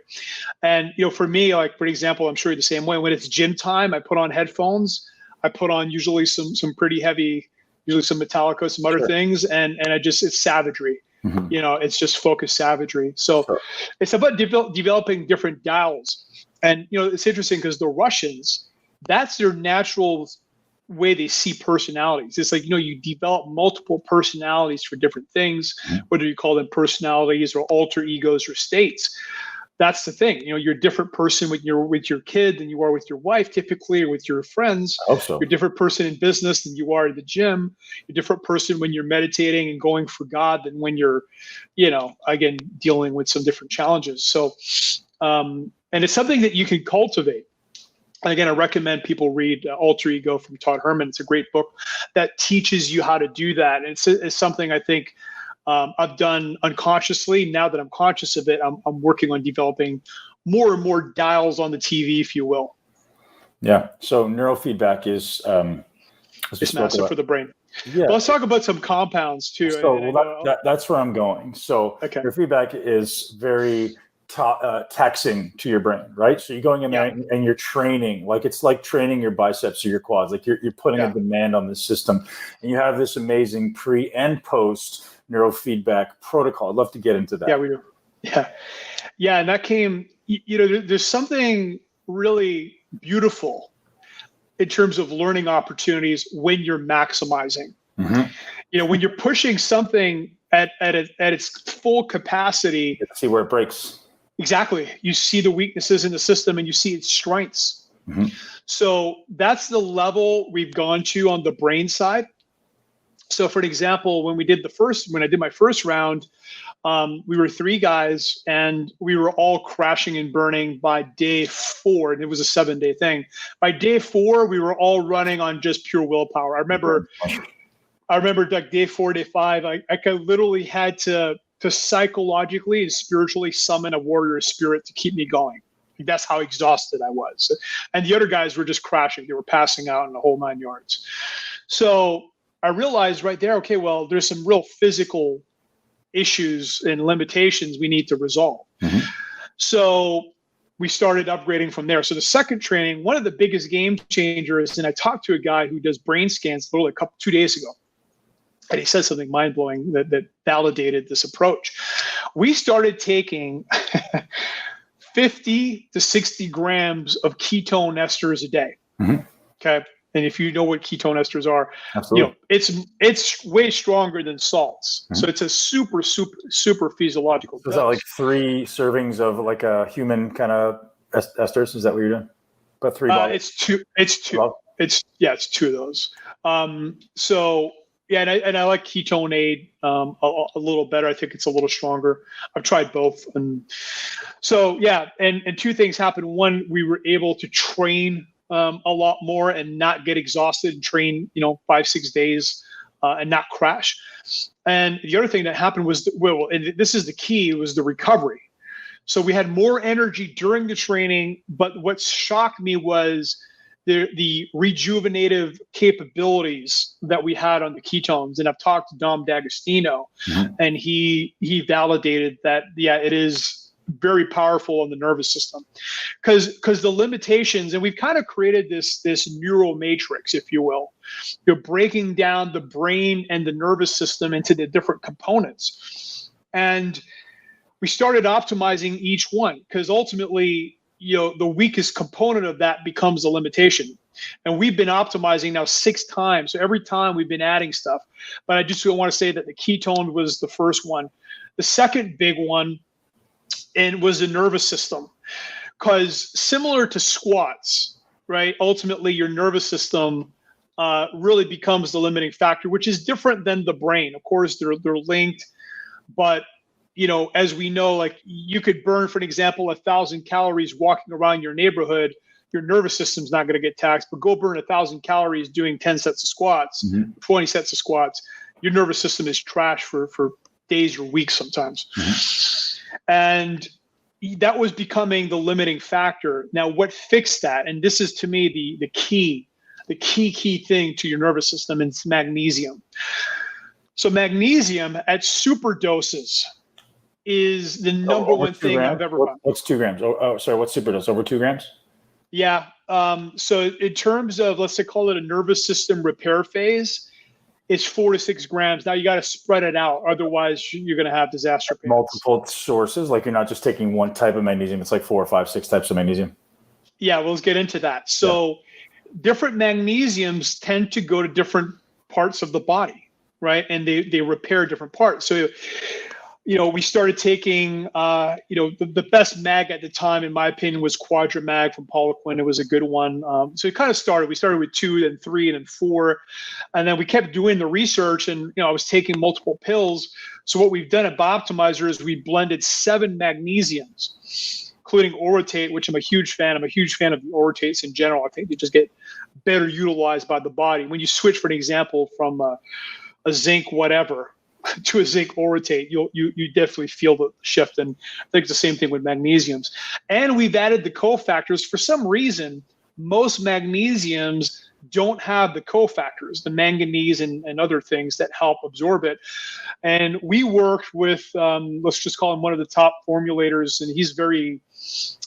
And for me, like for example, I'm sure you're the same way. When it's gym time, I put on headphones. I put on usually some pretty heavy, usually some Metallica, some other things, and it's savagery. Mm-hmm. It's just focused savagery. So it's about developing different dials. And it's interesting because the Russians, that's their natural way they see personalities. It's like, you develop multiple personalities for different things, whether you call them personalities or alter egos or states. That's the thing. You're a different person with your kid than you are with your wife, typically, or with your friends. I hope so. You're a different person in business than you are at the gym. You're a different person when you're meditating and going for God than when you're, again, dealing with some different challenges. So, and it's something that you can cultivate. And again, I recommend people read Alter Ego from Todd Herman. It's a great book that teaches you how to do that. And it's something I think I've done unconsciously. Now that I'm conscious of it, I'm working on developing more and more dials on the TV, if you will. Yeah. So neurofeedback is it's massive for the brain. Yeah. Well, let's talk about some compounds too. So that's where I'm going. So neurofeedback is very taxing to your brain, right? So you're going in there and you're training, like it's like training your biceps or your quads, like you're putting a demand on the system, and you have this amazing pre and post neurofeedback protocol. I'd love to get into that. Yeah, we do. Yeah, and that came. There's something really beautiful in terms of learning opportunities when you're maximizing. Mm-hmm. When you're pushing something at its full capacity, you see where it breaks. Exactly. You see the weaknesses in the system and you see its strengths. Mm-hmm. So that's the level we've gone to on the brain side. So for an example, when I did my first round, we were 3 guys and we were all crashing and burning by day 4. And it was a 7-day thing. By day 4, we were all running on just pure willpower. I remember like day 4, day 5, I literally had to psychologically and spiritually summon a warrior spirit to keep me going. That's how exhausted I was. And the other guys were just crashing. They were passing out in the whole 9 yards. So I realized right there, okay, well, there's some real physical issues and limitations we need to resolve. Mm-hmm. So we started upgrading from there. So the second training, one of the biggest game changers, and I talked to a guy who does brain scans literally 2 days ago. And he said something mind-blowing that validated this approach. We started taking 50 to 60 grams of ketone esters a day. Mm-hmm. Okay. And if you know what ketone esters are, it's way stronger than salts. Mm-hmm. So it's a super, super, super physiological dose. Is that like 3 servings of like a human kind of esters? Is that what you're doing? About 3 bottles? It's two. Well, it's 2 of those. Yeah, and I like ketone aid a little better. I think it's a little stronger. I've tried both, and so and 2 things happened. One, we were able to train a lot more and not get exhausted and train 5-6 days and not crash. And the other thing that happened was and this is the key, was the recovery. So we had more energy during the training, but what shocked me was the rejuvenative capabilities that we had on the ketones. And I've talked to Dom D'Agostino, and he validated that, it is very powerful on the nervous system, because the limitations, and we've kind of created this neural matrix, if you will. You're breaking down the brain and the nervous system into the different components. And we started optimizing each one, because ultimately, the weakest component of that becomes a limitation. And we've been optimizing now 6 times. So every time we've been adding stuff. But I just want to say that the ketone was the first one. The second big one was the nervous system. Because similar to squats, right? Ultimately, your nervous system really becomes the limiting factor, which is different than the brain. Of course, they're linked, but as we know, like you could burn, for an example, 1,000 calories walking around your neighborhood. Your nervous system's not going to get taxed, but go burn 1,000 calories doing 10 sets of squats, 20 sets of squats. Your nervous system is trash for days or weeks sometimes. And that was becoming the limiting factor. Now, what fixed that? And this is, to me, the key thing to your nervous system, and it's magnesium. So magnesium at super doses is the number one thing I've ever found. What's 2 grams? Sorry, what's super dose? Over 2 grams? Yeah. So in terms of, let's say, call it a nervous system repair phase, it's 4 to 6 grams. Now you got to spread it out. Otherwise, you're going to have disaster pains. Multiple sources. Like you're not just taking one type of magnesium. It's like 4 or 5, 6 types of magnesium. Yeah, well, let's get into that. So different magnesiums tend to go to different parts of the body, right? And they repair different parts. So, we started taking, the best mag at the time, in my opinion, was Quadramag from Poliquin. It was a good one. So it kind of started. We started with 2, then 3, and then 4. And then we kept doing the research, and, I was taking multiple pills. So what we've done at BiOptimizers is we blended 7 magnesiums, including orotate, which I'm a huge fan. I'm a huge fan of the orotates in general. I think they just get better utilized by the body. When you switch, for an example, from a zinc whatever to a zinc orotate, you definitely feel the shift. And I think it's the same thing with magnesiums. And we've added the cofactors. For some reason, most magnesiums don't have the cofactors, the manganese and other things that help absorb it. And we worked with, let's just call him one of the top formulators, and he's very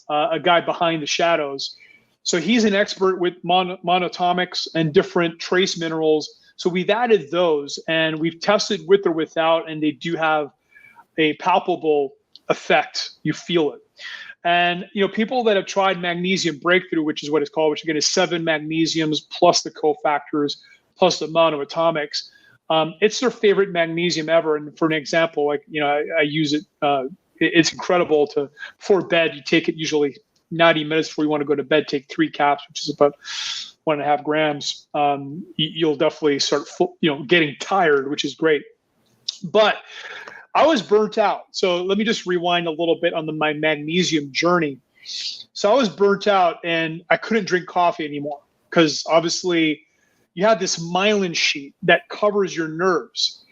a guy behind the shadows. So he's an expert with monatomics and different trace minerals. So we've added those, and we've tested with or without, and they do have a palpable effect. You feel it. And people that have tried magnesium breakthrough, which is what it's called, which again is 7 magnesiums plus the cofactors plus the monoatomics, it's their favorite magnesium ever. And for an example, I use it. It's incredible before bed. You take it usually 90 minutes before you want to go to bed. Take 3 caps, which is about 1.5 grams. You'll definitely start, getting tired, which is great. But I was burnt out. So let me just rewind a little bit on my magnesium journey. So I was burnt out, and I couldn't drink coffee anymore because obviously you have this myelin sheet that covers your nerves.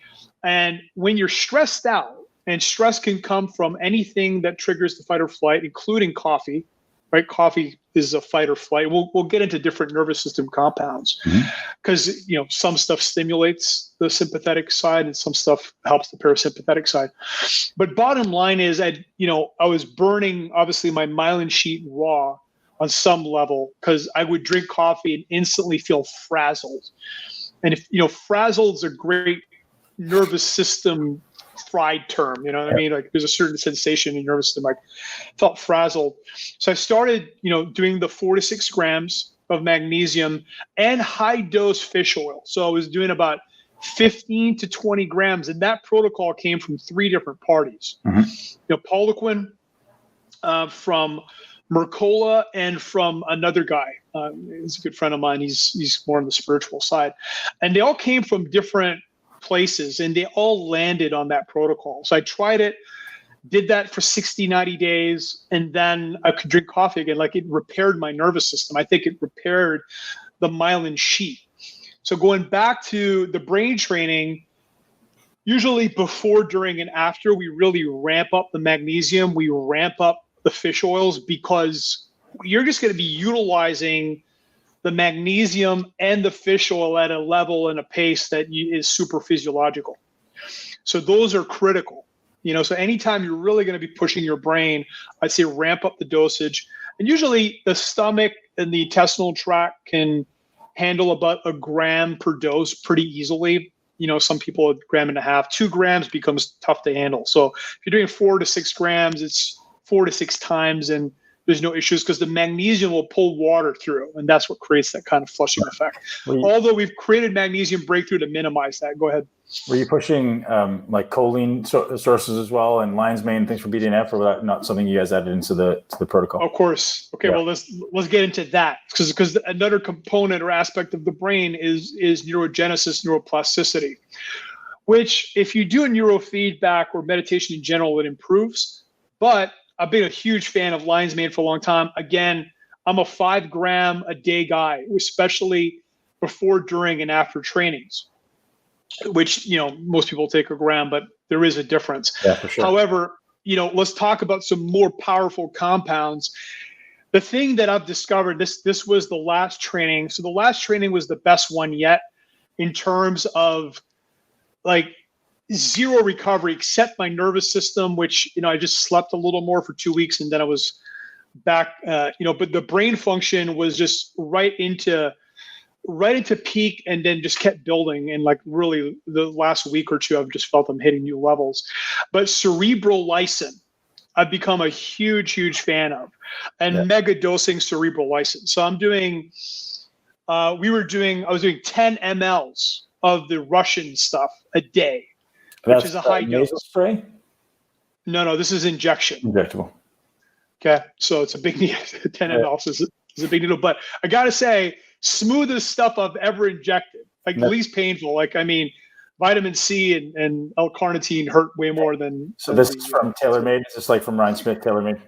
And when you're stressed out, and stress can come from anything that triggers the fight or flight, including coffee, right? Coffee is a fight or flight. We'll get into different nervous system compounds because, some stuff stimulates the sympathetic side and some stuff helps the parasympathetic side. But bottom line is I was burning, obviously, my myelin sheet raw on some level because I would drink coffee and instantly feel frazzled. And if frazzled is a great nervous system fried term, you know what I mean? Like there's a certain sensation in your nervous system, like felt frazzled. So I started, doing the 4 to 6 grams of magnesium and high dose fish oil. So I was doing about 15 to 20 grams, and that protocol came from 3 different parties. Poliquin, from Mercola, and from another guy. He's a good friend of mine. He's more on the spiritual side, and they all came from different places, and they all landed on that protocol. So I tried it, did that for 60, 90 days, and then I could drink coffee again. Like it repaired my nervous system. I think it repaired the myelin sheet. So going back to the brain training, usually before, during, and after, we really ramp up the magnesium, we ramp up the fish oils, because you're just going to be utilizing the magnesium and the fish oil at a level and a pace that is super physiological. So those are critical. So anytime you're really going to be pushing your brain, I'd say ramp up the dosage. And usually the stomach and the intestinal tract can handle about 1 gram per dose pretty easily. Some people 1.5 grams, 2 grams becomes tough to handle. So if you're doing 4 to 6 grams, it's 4 to 6 times, and there's no issues because the magnesium will pull water through, and that's what creates that kind of flushing effect. Although we've created magnesium breakthrough to minimize that. Go ahead. Were you pushing like choline sources as well, and lion's mane, things for BDNF, or was that not something you guys added into the protocol? Of course. Okay, well let's get into that, because another component or aspect of the brain is neurogenesis, neuroplasticity, which if you do a neurofeedback or meditation in general, it improves. But I've been a huge fan of lion's mane for a long time. Again, I'm a 5 gram a day guy, especially before, during, and after trainings, which, most people take 1 gram, but there is a difference. Yeah, for sure. However, let's talk about some more powerful compounds. The thing that I've discovered, this was the last training. So the last training was the best one yet in terms of like zero recovery except my nervous system, which, I just slept a little more for 2 weeks and then I was back, but the brain function was just right into peak and then just kept building. And like really the last week or two, I've just felt I'm hitting new levels. But cerebral lysin, I've become a huge fan of, and mega dosing cerebral lysin. So I'm doing, I was doing 10 mLs of the Russian stuff a day, which is a high nasal dose. Spray? No, this is injection. Injectable. Okay, so it's a big needle. 10 mLs is a big needle, but I gotta say, smoothest stuff I've ever injected. Like least painful. Like, I mean, vitamin C and L-carnitine hurt way more than. So this is from TaylorMade. Is this like from Ryan Smith TaylorMade?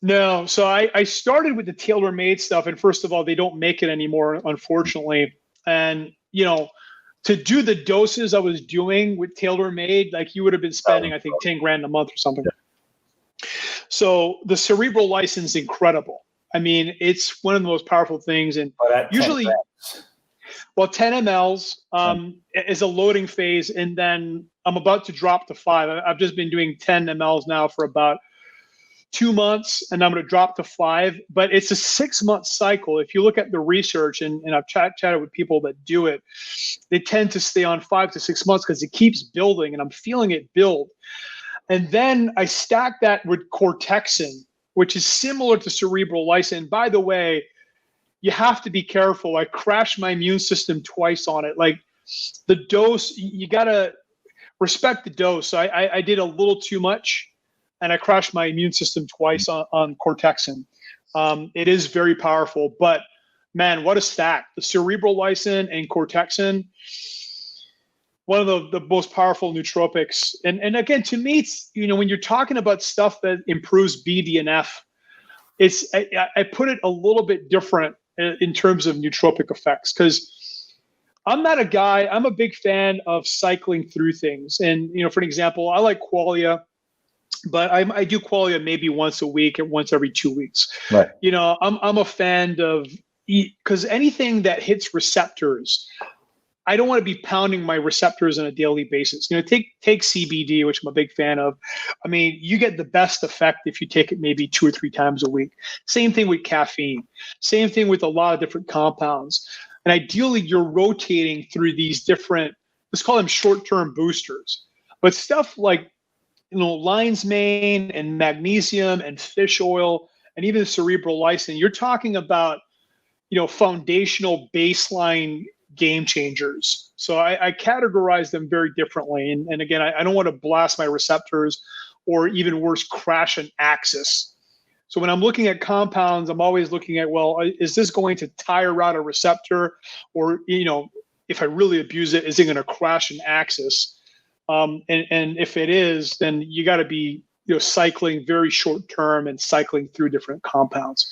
No, so I started with the TaylorMade stuff, and first of all, they don't make it anymore, unfortunately. And to do the doses I was doing with TaylorMade, like you would have been spending, I think, 10 grand a month or something. Yeah. So the cerebral lysin is incredible. I mean, it's one of the most powerful things, and usually, 10 mLs is a loading phase, and then I'm about to drop to 5. I've just been doing 10 mLs now for about 2 months, and I'm going to drop to 5. But it's a 6-month cycle. If you look at the research, and I've chatted with people that do it, they tend to stay on 5 to 6 months because it keeps building, and I'm feeling it build. And then I stack that with cortexin, which is similar to cerebral lysin. By the way, you have to be careful. I crashed my immune system twice on it. Like the dose, you got to respect the dose. So I did a little too much, and I crashed my immune system twice on cortexin. It is very powerful, but man, what a stack. The cerebral lysin and cortexin, one of the most powerful nootropics. And again, to me, it's, when you're talking about stuff that improves BDNF, I put it a little bit different in terms of nootropic effects, because I'm not a guy, I'm a big fan of cycling through things. And, for an example, I like qualia, but I do qualia maybe once a week and once every 2 weeks. Right. I'm a fan of, because anything that hits receptors, I don't want to be pounding my receptors on a daily basis. Take CBD, which I'm a big fan of. I mean, you get the best effect if you take it maybe 2 or 3 times a week. Same thing with caffeine. Same thing with a lot of different compounds. And ideally, you're rotating through these different, let's call them short-term boosters. But stuff like, lion's mane and magnesium and fish oil and even cerebral lysin, you're talking about, foundational baseline game changers. So I categorize them very differently. And again, I don't want to blast my receptors or even worse, crash an axis. So when I'm looking at compounds, I'm always looking at, well, is this going to tire out a receptor? Or, if I really abuse it, is it going to crash an axis? And if it is, then you got to be, cycling very short term and cycling through different compounds.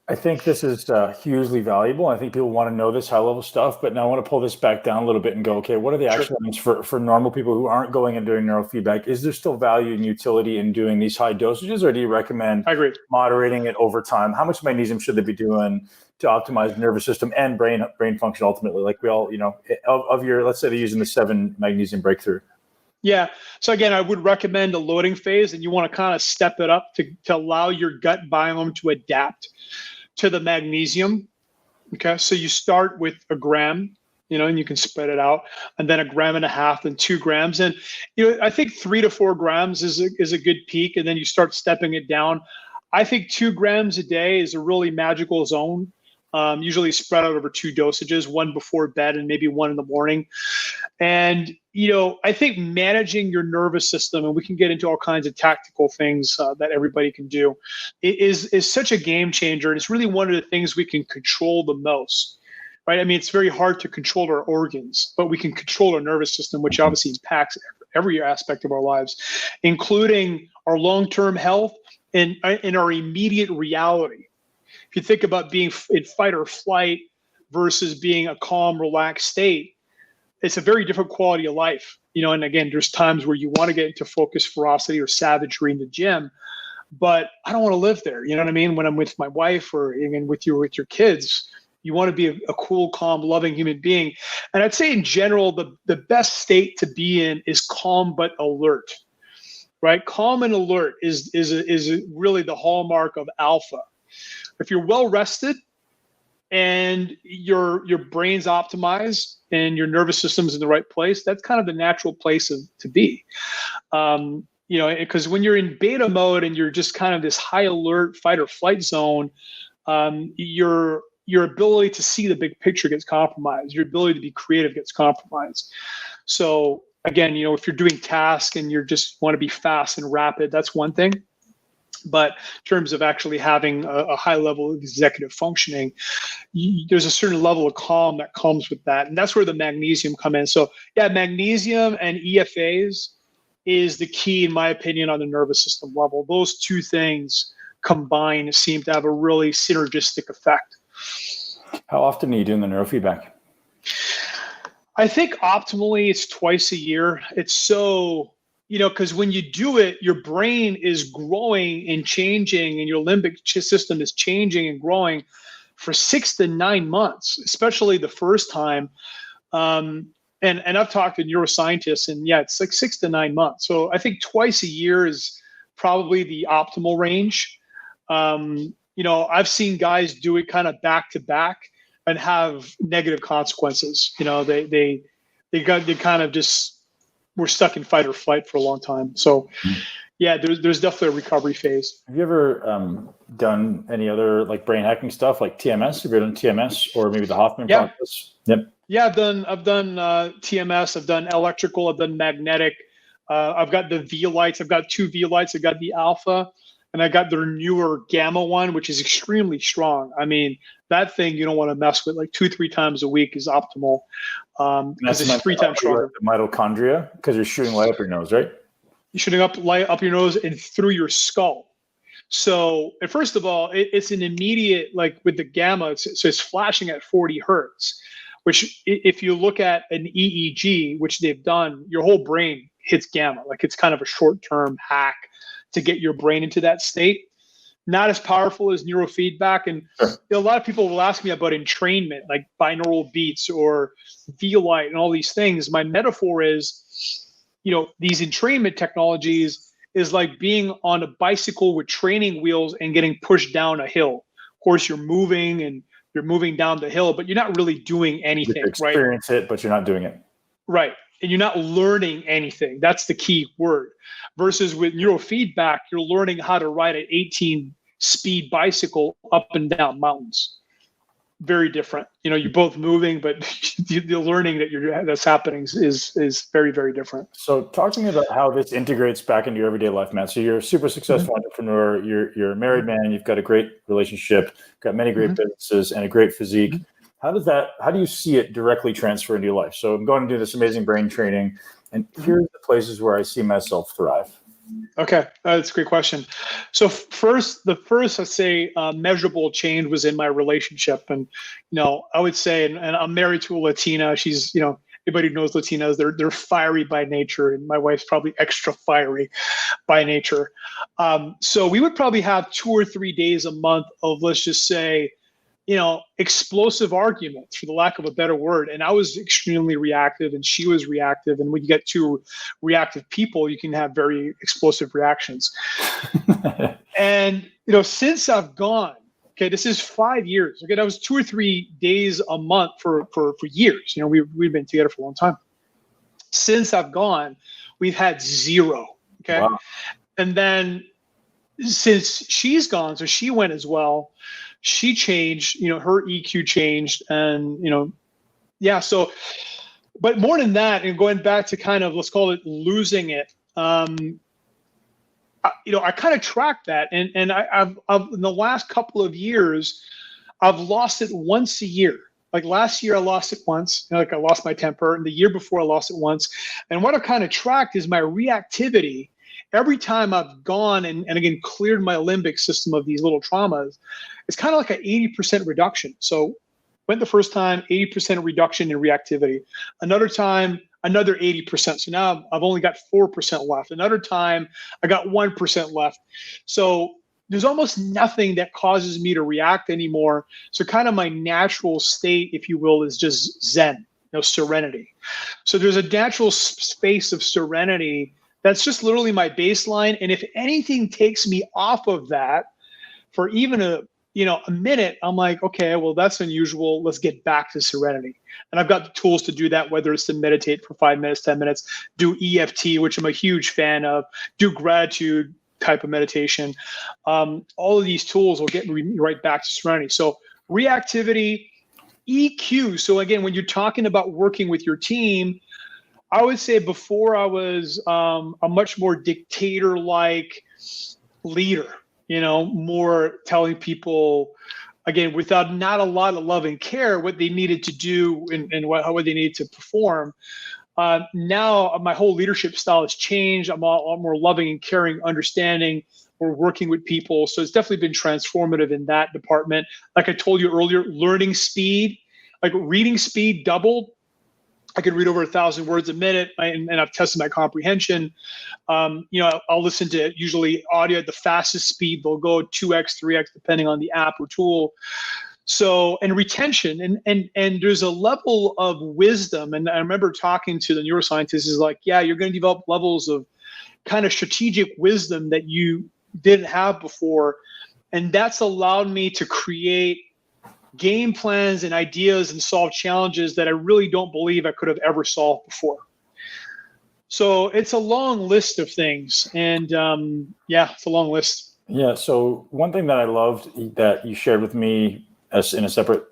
I think this is hugely valuable. I think people want to know this high level stuff, but now I want to pull this back down a little bit and go, okay, what are the action items for normal people who aren't going and doing neurofeedback? Is there still value and utility in doing these high dosages, or do you recommend moderating it over time? How much magnesium should they be doing to optimize nervous system and brain function ultimately? Like we all, of your, let's say they're using the 7 magnesium breakthrough. Yeah. So again, I would recommend a loading phase, and you want to kind of step it up to allow your gut biome to adapt to the magnesium. Okay. So you start with a gram, and you can spread it out, and then 1.5 grams, and 2 grams. And, I think 3 to 4 grams is a good peak. And then you start stepping it down. I think 2 grams a day is a really magical zone. Usually spread out over 2 dosages, 1 before bed and maybe 1 in the morning. And, I think managing your nervous system, and we can get into all kinds of tactical things that everybody can do, is such a game changer. And it's really one of the things we can control the most, right? I mean, it's very hard to control our organs, but we can control our nervous system, which obviously impacts every aspect of our lives, including our long-term health and in our immediate reality. If you think about being in fight or flight versus being a calm, relaxed state, it's a very different quality of life. And again, there's times where you want to get into focus, ferocity, or savagery in the gym, but I don't want to live there. You know what I mean? When I'm with my wife or even with your kids, You want to be a cool, calm, loving human being. And I'd say in general, the best state to be in is calm but alert, right? Calm and alert is really the hallmark of alpha. If you're well rested and your brain's optimized and your nervous system's in the right place, that's kind of the natural place to be. Because when you're in beta mode and you're just kind of this high alert fight or flight zone, your ability to see the big picture gets compromised. Your ability to be creative gets compromised. So again, if you're doing tasks and you just want to be fast and rapid, that's one thing. But in terms of actually having a high level of executive functioning, there's a certain level of calm that comes with that. And that's where the magnesium come in. So yeah, magnesium and EFAs is the key, in my opinion, on the nervous system level. Those two things combined seem to have a really synergistic effect. How often are you doing the neurofeedback? I think optimally it's twice a year. It's so, because when you do it, your brain is growing and changing and your limbic system is changing and growing for 6 to 9 months, especially the first time. And I've talked to neuroscientists, and yeah, it's like 6 to 9 months. So I think twice a year is probably the optimal range. I've seen guys do it kind of back to back and have negative consequences. They kind of just were stuck in fight or flight for a long time. So yeah, there's definitely a recovery phase. Have you ever done any other like brain hacking stuff like TMS? Have you ever done TMS or maybe the Hoffman process? Yep. Yeah, I've done TMS. I've done electrical. I've done magnetic. I've got the V lights. I've got 2 V lights. I've got the alpha, and I got their newer gamma one, which is extremely strong. I mean, that thing you don't want to mess with. Like 2-3 times a week is optimal because it's 3 times stronger. The mitochondria, because you're shooting light up your nose, right? You're shooting light up your nose and through your skull. So, and first of all, it's an immediate, like with the gamma, so it's flashing at 40 hertz, which if you look at an EEG, which they've done, your whole brain hits gamma. Like it's kind of a short-term hack to get your brain into that state. Not as powerful as neurofeedback. And a lot of people will ask me about entrainment, like binaural beats or V-light and all these things. My metaphor is, these entrainment technologies is like being on a bicycle with training wheels and getting pushed down a hill. Of course, you're moving down the hill, but you're not really doing anything, you experience it, but you're not doing it. Right. And you're not learning anything. That's the key word. Versus with neurofeedback, you're learning how to ride an 18-speed bicycle up and down mountains. Very different. You're both moving, but the learning that's happening is very, very different. So talk to me about how this integrates back into your everyday life, Matt. So you're a super successful entrepreneur. You're a married man. You've got a great relationship, got many great businesses and a great physique. How do you see it directly transfer into your life? So I'm going to do this amazing brain training, and here's the places where I see myself thrive. Okay, that's a great question. So the first I'd say measurable change was in my relationship, and I would say, and I'm married to a Latina. She's anybody who knows Latinas, they're fiery by nature, and my wife's probably extra fiery by nature. So we would probably have 2 or 3 days a month of, let's just say, explosive arguments, for the lack of a better word. And I was extremely reactive and she was reactive. And when you get 2 reactive people, you can have very explosive reactions. And, since I've gone, okay, this is 5 years. Okay, that was 2 or 3 days a month for years. We've been together for a long time. Since I've gone, we've had 0. Okay. Wow. And then since she's gone, so she went as well. She changed, her EQ changed, and so, but more than that, and going back to kind of, let's call it losing it, I kind of tracked that, and I've in the last couple of years, I've lost it once a year. Like last year, I lost it once. I lost my temper, and the year before, I lost it once. And what I've kind of tracked is my reactivity. Every time I've gone and again cleared my limbic system of these little traumas, it's kind of like an 80% reduction. So went the first time, 80% reduction in reactivity. Another time, another 80%. So now I've only got 4% left. Another time, I got 1% left. So there's almost nothing that causes me to react anymore. So kind of my natural state, if you will, is just Zen, serenity. So there's a natural space of serenity that's just literally my baseline. And if anything takes me off of that for even a minute, I'm like, okay, well, that's unusual. Let's get back to serenity. And I've got the tools to do that, whether it's to meditate for 5 minutes, 10 minutes, do EFT, which I'm a huge fan of, do gratitude type of meditation. All of these tools will get me right back to serenity. So reactivity, EQ. So again, when you're talking about working with your team, I would say before I was a much more dictator-like leader, more telling people, again, without not a lot of love and care, what they needed to do and how they needed to perform. Now my whole leadership style has changed. I'm a lot more loving and caring, understanding. We're working with people. So it's definitely been transformative in that department. Like I told you earlier, learning speed, like reading speed doubled. I could read over 1,000 words a minute, and I've tested my comprehension. I'll listen to usually audio at the fastest speed. They'll go 2x, 3x, depending on the app or tool. So, and retention, and there's a level of wisdom. And I remember talking to the neuroscientists, is like, yeah, you're going to develop levels of kind of strategic wisdom that you didn't have before. And that's allowed me to create game plans and ideas and solve challenges that I really don't believe I could have ever solved before. So it's a long list of things. And it's a long list. Yeah. So one thing that I loved that you shared with me as in a separate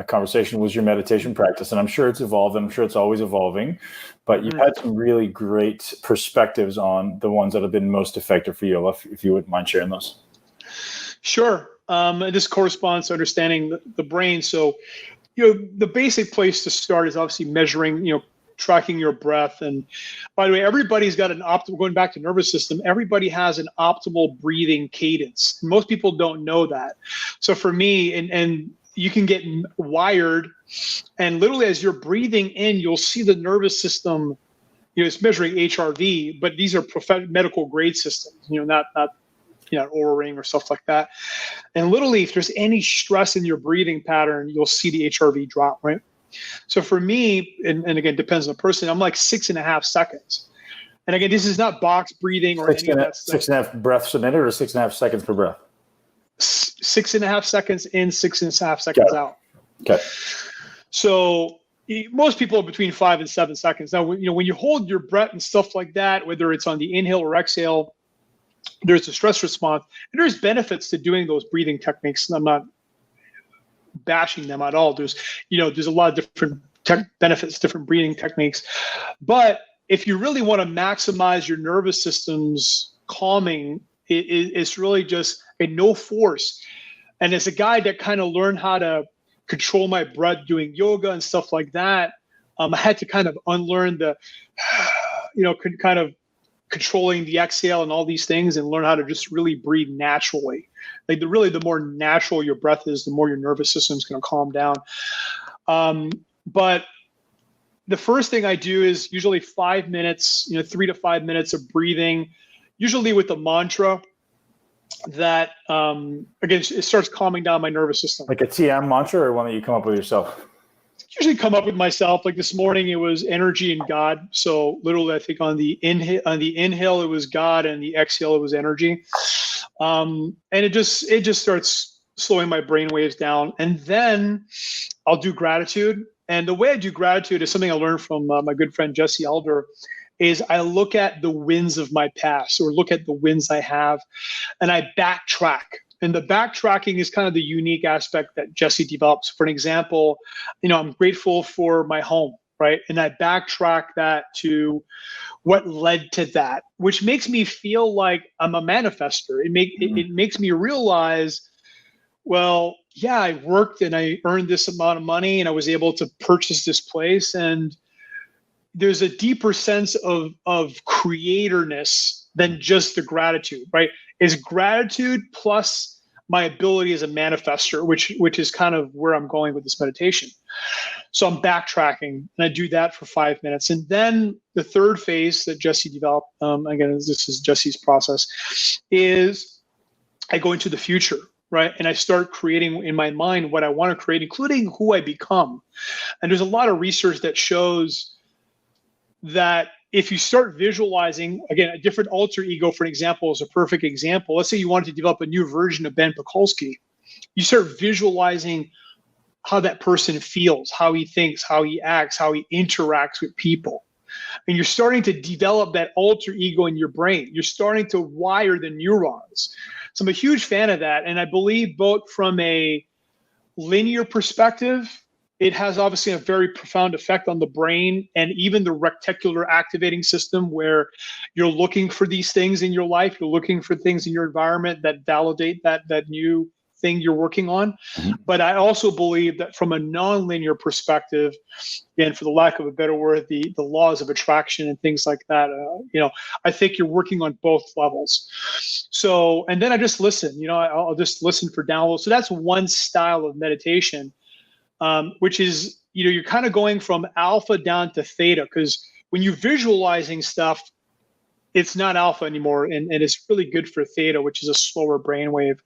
conversation was your meditation practice. And I'm sure it's evolved. And I'm sure it's always evolving. But you've had some really great perspectives on the ones that have been most effective for you. If you wouldn't mind sharing those. Sure. And this corresponds to understanding the brain. So, the basic place to start is obviously measuring, tracking your breath. And by the way, everybody's got an optimal, going back to nervous system, everybody has an optimal breathing cadence. Most people don't know that. So for me, and you can get wired, and literally as you're breathing in, you'll see the nervous system, it's measuring HRV, but these are medical grade systems, not Oura Ring or stuff like that. And literally, if there's any stress in your breathing pattern, you'll see the HRV drop, right? So for me, and again, depends on the person, I'm like 6.5 seconds. And again, this is not box breathing or any of that stuff. 6.5 breaths a minute or 6.5 seconds per breath? 6.5 seconds in, 6.5 seconds out. Okay. So most people are between 5 and 7 seconds. Now, when you hold your breath and stuff like that, whether it's on the inhale or exhale, there's a stress response, and there's benefits to doing those breathing techniques. And I'm not bashing them at all. There's a lot of different benefits, different breathing techniques. But if you really want to maximize your nervous system's calming, it's really just a no force. And as a guy that kind of learned how to control my breath doing yoga and stuff like that, I had to kind of unlearn the, kind of controlling the exhale and all these things, and learn how to just really breathe naturally. Like the more natural your breath is, the more your nervous system is going to calm down. But the first thing I do is usually 5 minutes, 3 to 5 minutes of breathing, usually with a mantra that, again, it starts calming down my nervous system. Like a TM mantra, or one that you come up with yourself? Usually come up with myself. Like this morning, it was energy and God. So literally, I think on the inhale it was God, and the exhale it was energy. And it just starts slowing my brain waves down. And then I'll do gratitude. And the way I do gratitude is something I learned from my good friend Jesse Elder. Is I look at the wins of my past, or look at the wins I have, and I backtrack. And the backtracking is kind of the unique aspect that Jesse develops. For an example, I'm grateful for my home, right? And I backtrack that to what led to that, which makes me feel like I'm a manifester. It makes me realize, well, yeah, I worked and I earned this amount of money, and I was able to purchase this place. And there's a deeper sense of creatorness than just the gratitude, right? Is gratitude plus my ability as a manifester, which is kind of where I'm going with this meditation. So I'm backtracking, and I do that for 5 minutes. And then the third phase that Jesse developed, again, this is Jesse's process, is I go into the future, right? And I start creating in my mind what I want to create, including who I become. And there's a lot of research that shows that if you start visualizing, again, a different alter ego, for example, is a perfect example. Let's say you wanted to develop a new version of Ben Pakulski. You start visualizing how that person feels, how he thinks, how he acts, how he interacts with people. And you're starting to develop that alter ego in your brain. You're starting to wire the neurons. So I'm a huge fan of that. And I believe both from a linear perspective, it has obviously a very profound effect on the brain and even the reticular activating system, where you're looking for these things in your life. You're looking for things in your environment that validate that new thing you're working on. Mm-hmm. But I also believe that from a nonlinear perspective, and for the lack of a better word, the laws of attraction and things like that, I think you're working on both levels. So, and then I just listen, I'll just listen for downloads. So that's one style of meditation, which is, you're kind of going from alpha down to theta, because when you're visualizing stuff, it's not alpha anymore, and it's really good for theta, which is a slower brainwave.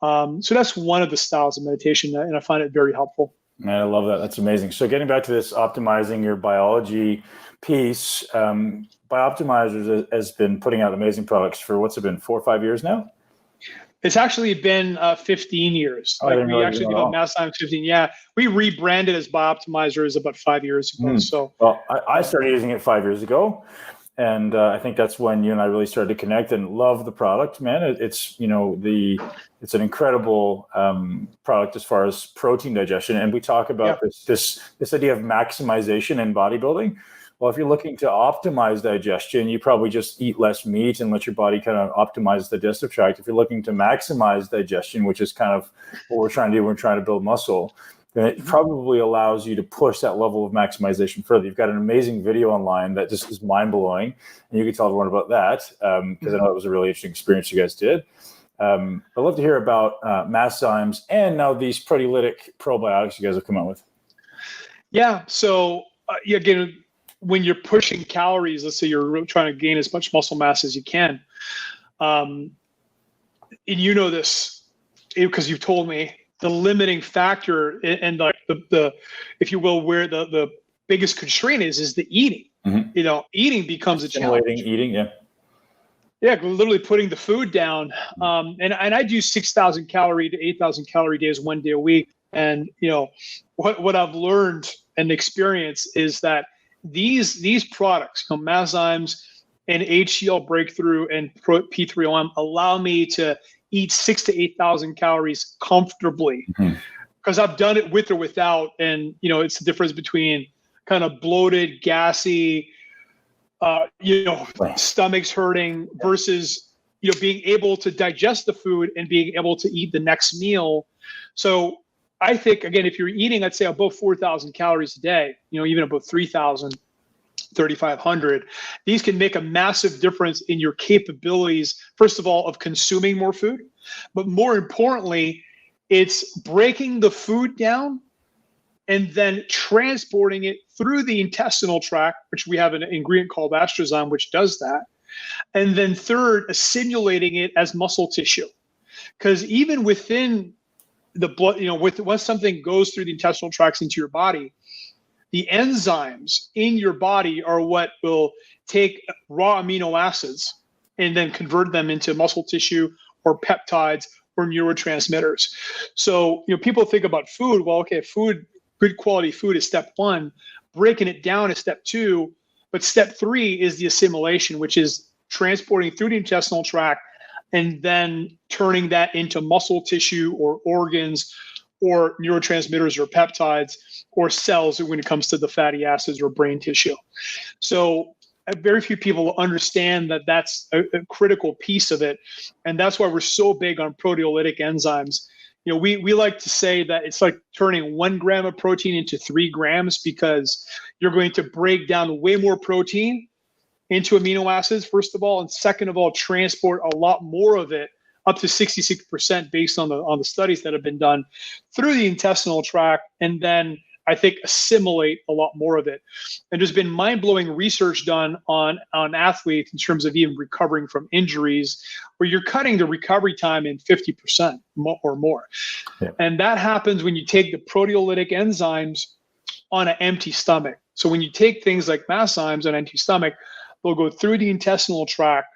So that's one of the styles of meditation, and I find it very helpful. Man, I love that. That's amazing. So getting back to this optimizing your biology piece, BiOptimizers has been putting out amazing products for, what's it been, 4 or 5 years now? It's actually been 15 years. We actually developed Mass Science 15. Yeah, we rebranded as BiOptimizers about 5 years ago. So, well, I started using it 5 years ago. And I think that's when you and I really started to connect and love the product, man. It's it's an incredible product as far as protein digestion. And we talk about this idea of maximization in bodybuilding. Well, if you're looking to optimize digestion, you probably just eat less meat and let your body kind of optimize the digestive tract. If you're looking to maximize digestion, which is kind of what we're trying to do, we're trying to build muscle, then it probably allows you to push that level of maximization further. You've got an amazing video online that just is mind-blowing, and you can tell everyone about that, because I know it was a really interesting experience you guys did. I'd love to hear about Masszymes and now these Proteolytic probiotics you guys have come out with. Yeah, so again, when you're pushing calories, let's say you're trying to gain as much muscle mass as you can, and you know this because you've told me, the limiting factor and the if you will, where the biggest constraint is the eating. Mm-hmm. Eating becomes a challenge. Eating, yeah. Yeah, literally putting the food down. And I do 6,000 calorie to 8,000 calorie days 1 day a week. And what I've learned and experienced is that these products, Masszymes and HCL Breakthrough and P3OM, allow me to eat 6,000 to 8,000 calories comfortably, because I've done it with or without. And, it's the difference between kind of bloated, gassy, stomachs hurting versus, being able to digest the food and being able to eat the next meal. So I think, again, if you're eating, I'd say above 4,000 calories a day, even above 3,000, 3,500, these can make a massive difference in your capabilities, first of all, of consuming more food, but more importantly, it's breaking the food down and then transporting it through the intestinal tract, which we have an ingredient called astrozyme, which does that. And then third, assimilating it as muscle tissue. Because even within the blood, once something goes through the intestinal tracts into your body, the enzymes in your body are what will take raw amino acids and then convert them into muscle tissue or peptides or neurotransmitters. So, people think about food. Well, okay, food, good quality food is step one. Breaking it down is step two. But step three is the assimilation, which is transporting through the intestinal tract and then turning that into muscle tissue or organs or neurotransmitters or peptides or cells when it comes to the fatty acids or brain tissue. So very few people understand that that's a critical piece of it. And that's why we're so big on proteolytic enzymes. We like to say that it's like turning 1 gram of protein into 3 grams, because you're going to break down way more protein into amino acids, first of all, and second of all, transport a lot more of it, up to 66% based on the studies that have been done, through the intestinal tract, and then I think, assimilate a lot more of it. And there's been mind-blowing research done on athletes in terms of even recovering from injuries, where you're cutting the recovery time in 50% or more. Yeah. And that happens when you take the proteolytic enzymes on an empty stomach. So when you take things like magnesium on an empty stomach, they'll go through the intestinal tract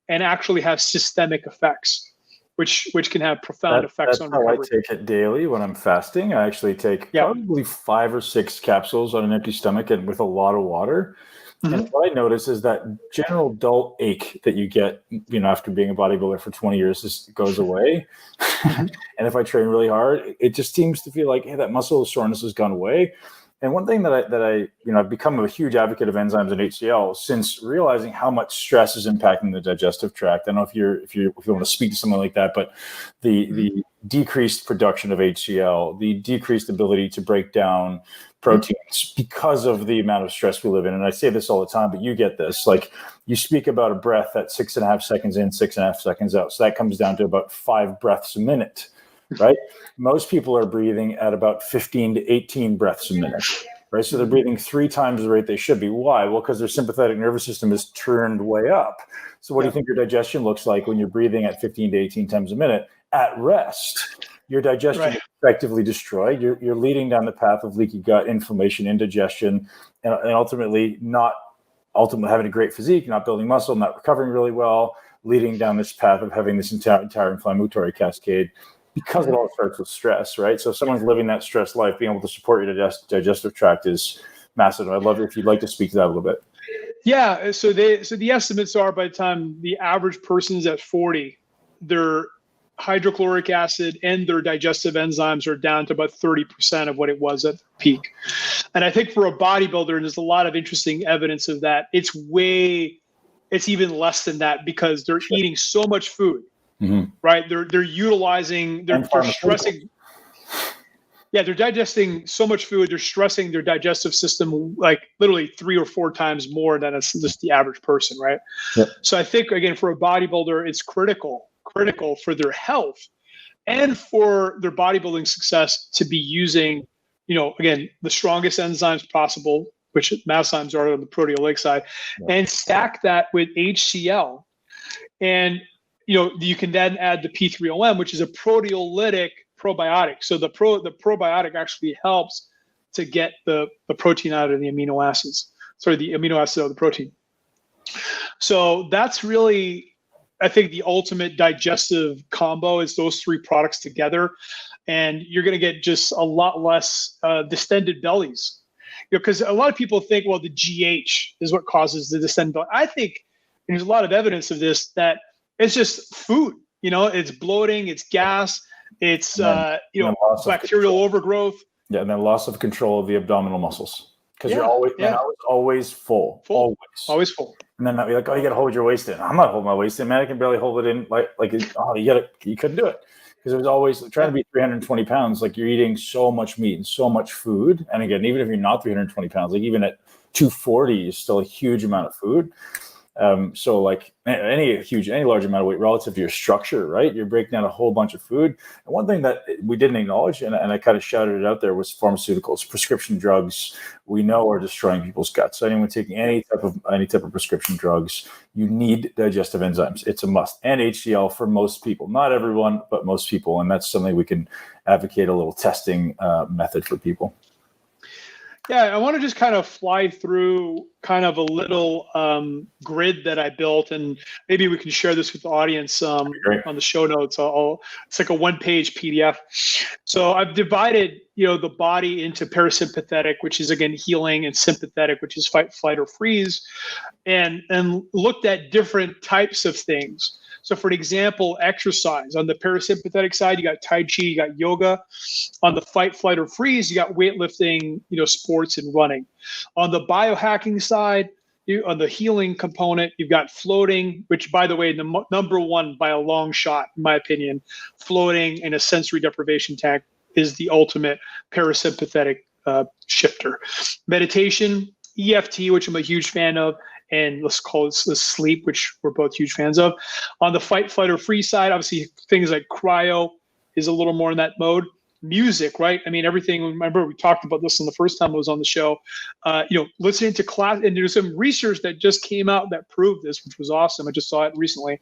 and actually have systemic effects, which can have profound effects on recovery. That's how I take it daily when I'm fasting. I actually take probably 5 or 6 capsules on an empty stomach and with a lot of water. Mm-hmm. And what I notice is that general dull ache that you get, after being a bodybuilder for 20 years, just goes away. Mm-hmm. And if I train really hard, it just seems to feel like, hey, that muscle soreness has gone away. And one thing that I've become a huge advocate of enzymes and HCl since realizing how much stress is impacting the digestive tract. I don't know if you want to speak to something like that, but the decreased production of HCl, the decreased ability to break down proteins because of the amount of stress we live in. And I say this all the time, but you get this. Like, you speak about a breath at 6.5 seconds in, 6.5 seconds out. So that comes down to about 5 breaths a minute. Right? Most people are breathing at about 15 to 18 breaths a minute, right? So they're breathing 3 times the rate they should be. Why? Well, because their sympathetic nervous system is turned way up. So what do you think your digestion looks like when you're breathing at 15 to 18 times a minute at rest? Your digestion is effectively destroyed. You're leading down the path of leaky gut, inflammation, indigestion, and ultimately having a great physique, not building muscle, not recovering really well, leading down this path of having this entire inflammatory cascade. Because it all starts with stress, right? So if someone's living that stress life, being able to support your digestive tract is massive. I'd love it if you'd like to speak to that a little bit. Yeah. So the estimates are, by the time the average person's at 40, their hydrochloric acid and their digestive enzymes are down to about 30% of what it was at the peak. And I think for a bodybuilder, there's a lot of interesting evidence of that. It's even less than that because they're eating so much food. Mm-hmm. Right, they're stressing. Yeah, they're digesting so much food. They're stressing their digestive system like literally 3 or 4 times more than just the average person, right? Yep. So I think, again, for a bodybuilder, it's critical for their health and for their bodybuilding success to be using, again, the strongest enzymes possible, which magnesiums are on the proteolytic side, and stack that with HCl. And you can then add the P3OM, which is a proteolytic probiotic. So the probiotic actually helps to get the protein out of the amino acids. Sorry, the amino acid of the protein. So that's really, I think, the ultimate digestive combo is those 3 products together. And you're going to get just a lot less distended bellies. Because a lot of people think, well, the GH is what causes the distended belly. I think there's a lot of evidence of this, that it's just food, it's bloating, it's gas, it's, bacterial overgrowth. Yeah. And then loss of control of the abdominal muscles. Because you're always full. Always full. And then you're like, oh, you got to hold your waist in. I'm not holding my waist in, man. I can barely hold it in. You couldn't do it. Because it was always trying to be 320 pounds. Like, you're eating so much meat and so much food. And again, even if you're not 320 pounds, like even at 240 is still a huge amount of food. So like any large amount of weight relative to your structure, right? You're breaking down a whole bunch of food. And one thing that we didn't acknowledge, and I kind of shouted it out there, was pharmaceuticals. Prescription drugs, we know, are destroying people's guts. So anyone taking any type of prescription drugs, you need digestive enzymes. It's a must. And HCl for most people, not everyone, but most people. And that's something we can advocate, a little testing method for people. Yeah, I want to just kind of fly through kind of a little grid that I built, and maybe we can share this with the audience on the show notes. It's like a 1-page PDF. So I've divided, the body into parasympathetic, which is, again, healing, and sympathetic, which is fight, flight, or freeze, and looked at different types of things. So for example, exercise. On the parasympathetic side, you got Tai Chi, you got yoga. On the fight, flight, or freeze, you got weightlifting, sports and running. On the biohacking side, on the healing component, you've got floating, which, by the way, the number one by a long shot, in my opinion, floating in a sensory deprivation tank is the ultimate parasympathetic shifter. Meditation, EFT, which I'm a huge fan of, and let's call it sleep, which we're both huge fans of. On the fight, flight, or freeze side, obviously things like cryo is a little more in that mode. music, right? I mean, everything. Remember, we talked about this on the first time I was on the show. Listening to class, and there's some research that just came out that proved this, which was awesome. I just saw it recently.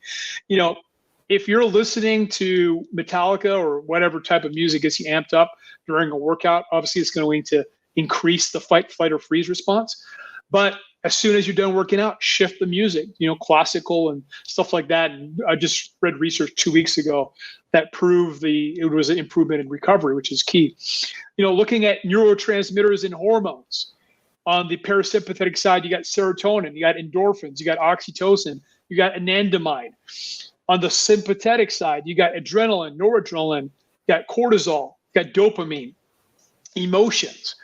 If you're listening to Metallica or whatever type of music gets you amped up during a workout, obviously it's going to increase the fight, flight, or freeze response. But as soon as you're done working out, shift the music, classical and stuff like that. And I just read research 2 weeks ago that proved it was an improvement in recovery, which is key. Looking at neurotransmitters and hormones. On the parasympathetic side, you got serotonin, you got endorphins, you got oxytocin, you got anandamide. On the sympathetic side, you got adrenaline, noradrenaline, you got cortisol, you got dopamine, emotions.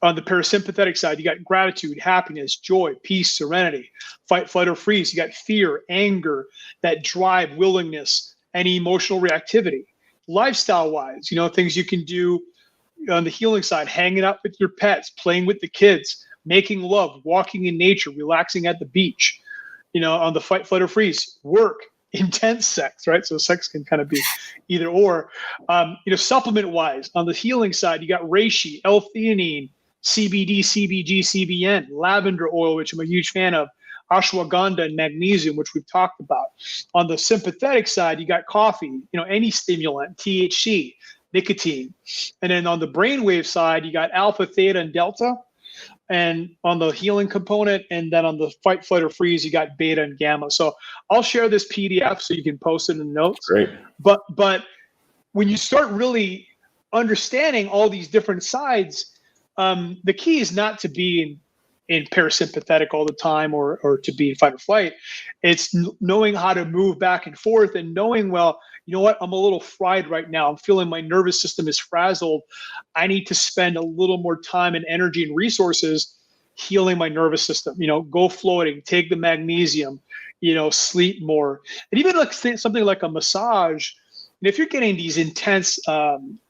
On the parasympathetic side, you got gratitude, happiness, joy, peace, serenity, fight, flight, or freeze. You got fear, anger, that drive, willingness, any emotional reactivity. Lifestyle-wise, things you can do on the healing side, hanging out with your pets, playing with the kids, making love, walking in nature, relaxing at the beach. On the fight, flight, or freeze, work, intense sex, right? So sex can kind of be either or. Supplement-wise, on the healing side, you got reishi, L-theanine, CBD, CBG, CBN, lavender oil, which I'm a huge fan of, ashwagandha, and magnesium, which we've talked about. On the sympathetic side, you got coffee, any stimulant, THC, nicotine. And then on the brainwave side, you got alpha, theta, and delta. And on the healing component, and then on the fight, flight, or freeze, you got beta and gamma. So I'll share this PDF so you can post it in the notes. Great. But when you start really understanding all these different sides, the key is not to be in parasympathetic all the time or to be in fight or flight. It's knowing how to move back and forth and knowing, well, you know what, I'm a little fried right now. I'm feeling my nervous system is frazzled. I need to spend a little more time and energy and resources healing my nervous system. Go floating, take the magnesium, sleep more. And even like something like a massage, and if you're getting these intense,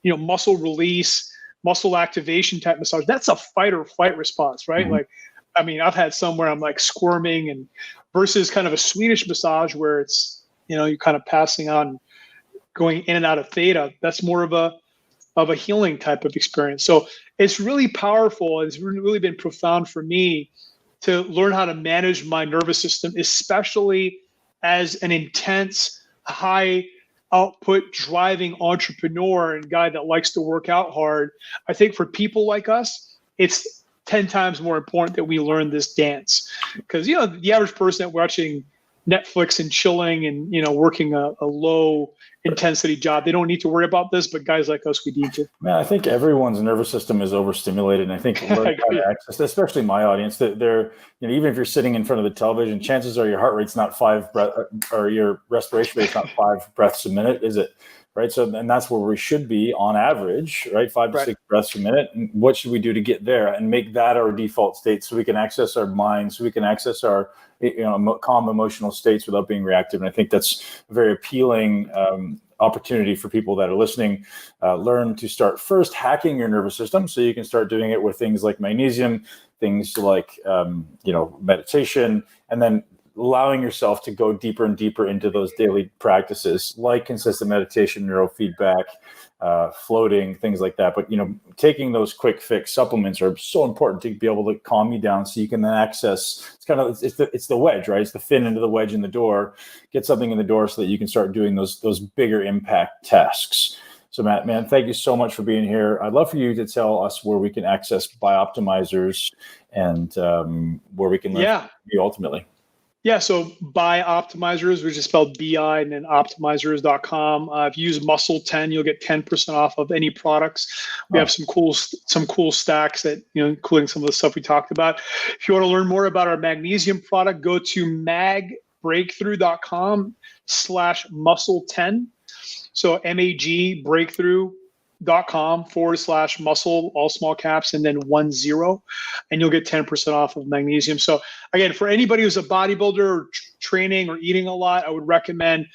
muscle release, muscle activation type massage, that's a fight or flight response, right? Mm-hmm. I've had some where I'm like squirming, and versus kind of a Swedish massage where it's, you're kind of passing on, going in and out of theta. That's more of a healing type of experience. So it's really powerful. It's really been profound for me to learn how to manage my nervous system, especially as an intense, high output driving entrepreneur and guy that likes to work out hard. I think for people like us, it's 10 times more important that we learn this dance, because the average person watching Netflix and chilling and working a low intensity job, they don't need to worry about this, but guys like us, we need to. Man, I think everyone's nervous system is overstimulated, and I think learning how to access, especially my audience, that they're even if you're sitting in front of the television, chances are your heart rate's not 5 breath, or your respiration rate's not 5 breaths a minute, is it? Right. So, and that's where we should be on average, right? 5 to 6 breaths a minute. And what should we do to get there and make that our default state, so we can access our mind, so we can access our calm emotional states without being reactive? And I think that's a very appealing opportunity for people that are listening. Learn to start first hacking your nervous system, so you can start doing it with things like magnesium, things like meditation, and then allowing yourself to go deeper and deeper into those daily practices like consistent meditation, neurofeedback, floating, things like that. But taking those quick fix supplements are so important to be able to calm you down, so you can then access. It's the wedge, right? It's the fin into the wedge in the door. Get something in the door so that you can start doing those bigger impact tasks. So Matt, man, thank you so much for being here. I'd love for you to tell us where we can access BiOptimizers and where we can learn from you ultimately. Yeah, so BiOptimizers, which is spelled BI, and then optimizers.com. If you use Muscle 10, you'll get 10% off of any products. We have some cool stacks that, including some of the stuff we talked about. If you want to learn more about our magnesium product, go to magbreakthrough.com/muscle10. So magbreakthrough.com/muscle, all small caps, and then 10, and you'll get 10% off of magnesium. So again, for anybody who's a bodybuilder or training or eating a lot, I would recommend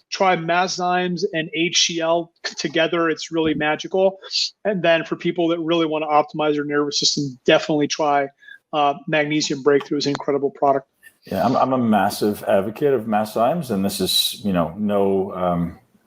try Enzymes and HCl together. It's really magical. And then for people that really want to optimize their nervous system, definitely try Magnesium Breakthrough. Is an incredible product. Yeah, I'm a massive advocate of Enzymes, and this is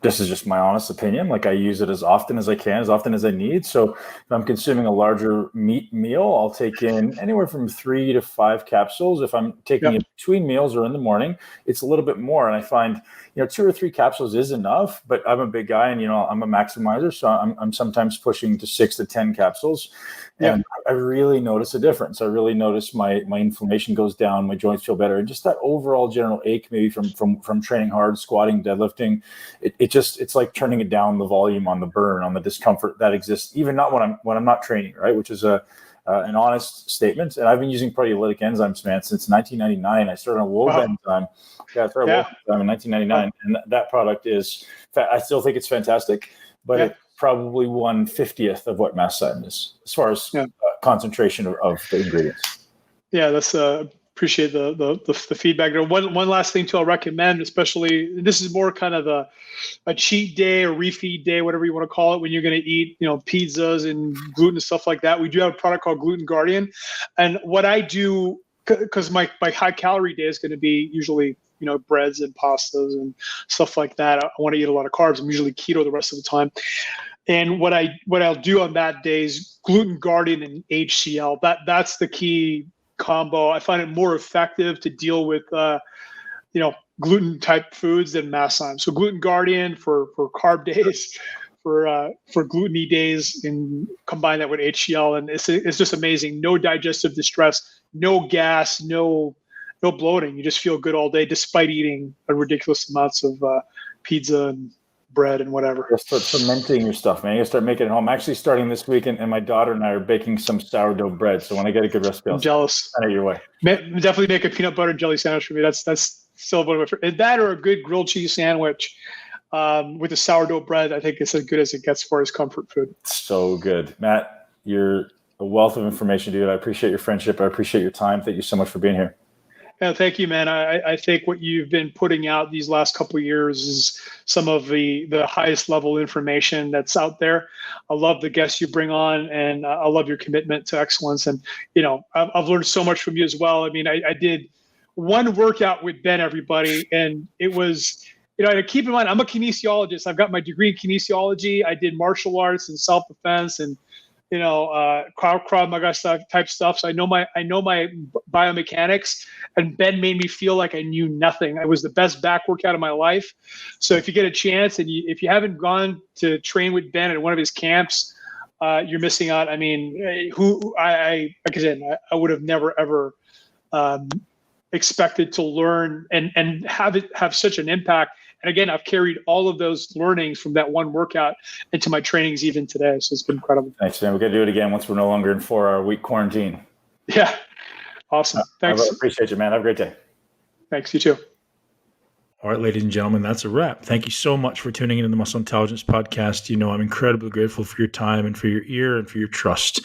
this is just my honest opinion. Like, I use it as often as I can, as often as I need. So if I'm consuming a larger meat meal, I'll take in anywhere from 3 to 5 capsules. If I'm taking it between meals or in the morning, it's a little bit more. And I find, 2 or 3 capsules is enough, but I'm a big guy and, I'm a maximizer. So I'm sometimes pushing to 6 to 10 capsules. And I really notice a difference. I really notice my inflammation goes down, my joints feel better, and just that overall general ache, maybe from training hard, squatting, deadlifting. It's like turning it down the volume on the burn, on the discomfort that exists, even not when I'm not training, right? Which is an honest statement. And I've been using proteolytic enzymes, man, since 1999. I started on Wolf enzyme. Yeah, I started Wolf enzyme in 1999, and that product is. I still think it's fantastic, but it's probably 1/50th of what Masszyme is, as far as concentration of the ingredients. Yeah, that's appreciate the feedback. One last thing too, I'll recommend, especially this is more kind of a cheat day or refeed day, whatever you want to call it, when you're going to eat, pizzas and gluten and stuff like that. We do have a product called Gluten Guardian, and what I do, because my high calorie day is going to be usually breads and pastas and stuff like that. I want to eat a lot of carbs. I'm usually keto the rest of the time. And what I'll do on that day is Gluten Guardian and HCl. That's the key combo. I find it more effective to deal with gluten type foods than Masszyme. So Gluten Guardian for carb days, for gluten-y days, and combine that with HCl, and it's just amazing. No digestive distress, no gas, no bloating. You just feel good all day despite eating a ridiculous amounts of pizza and bread and whatever. Just start fermenting your stuff, man. You gotta start making it at home. I'm actually starting this weekend, and my daughter and I are baking some sourdough bread. So when I get a good recipe, I'm jealous. Send it your way. Definitely make a peanut butter and jelly sandwich for me. That's still one of my favorites. That or a good grilled cheese sandwich with the sourdough bread. I think it's as good as it gets for as comfort food. So good, Matt. You're a wealth of information, dude. I appreciate your friendship. I appreciate your time. Thank you so much for being here. Yeah, thank you, man. I think what you've been putting out these last couple of years is some of the highest level information that's out there. I love the guests you bring on, and I love your commitment to excellence. And, I've learned so much from you as well. I mean, I did one workout with Ben, everybody, and it was, keep in mind, I'm a kinesiologist. I've got my degree in kinesiology. I did martial arts and self-defense and, Krav Maga type stuff. So I know my biomechanics, and Ben made me feel like I knew nothing. It was the best back workout of my life. So if you get a chance, and if you haven't gone to train with Ben at one of his camps, you're missing out. I mean, like I said, I would have never ever expected to learn and have such an impact. And again, I've carried all of those learnings from that one workout into my trainings even today. So it's been incredible. Thanks, man. We're going to do it again once we're no longer in 4-hour-week quarantine. Yeah. Awesome. Thanks. I appreciate you, man. Have a great day. Thanks. You too. All right, ladies and gentlemen, that's a wrap. Thank you so much for tuning into the Muscle Intelligence Podcast. I'm incredibly grateful for your time and for your ear and for your trust.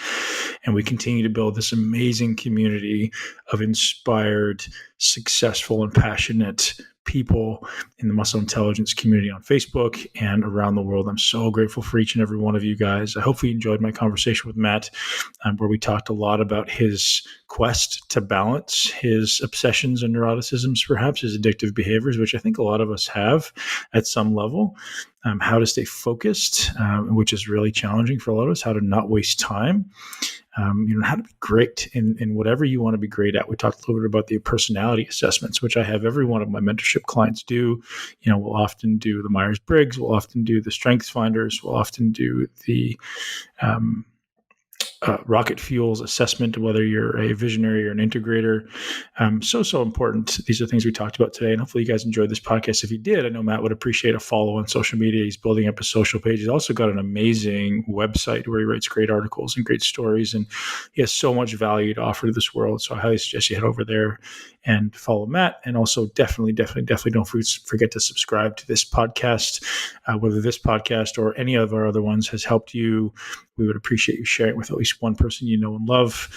And we continue to build this amazing community of inspired, successful, and passionate people in the muscle intelligence community on Facebook and around the world. I'm so grateful for each and every one of you guys. I hope you enjoyed my conversation with Matt, where we talked a lot about his quest to balance his obsessions and neuroticisms, perhaps his addictive behaviors, which I think a lot of us have at some level, how to stay focused, which is really challenging for a lot of us, how to not waste time, how to be great in whatever you want to be great at. We talked a little bit about the personality assessments, which I have every one of my mentorship clients do. We'll often do the Myers-Briggs, we'll often do the Strengths Finders, we'll often do the rocket fuels assessment, whether you're a visionary or an integrator. So important. These are things we talked about today, and hopefully you guys enjoyed this podcast. If you did, I know Matt would appreciate a follow on social media. He's building up a social page. He's also got an amazing website where he writes great articles and great stories, and he has so much value to offer to this world. So I highly suggest you head over there and follow Matt. And also definitely don't forget to subscribe to this podcast, whether this podcast or any of our other ones has helped you. We would appreciate you sharing it with at least one person you know and love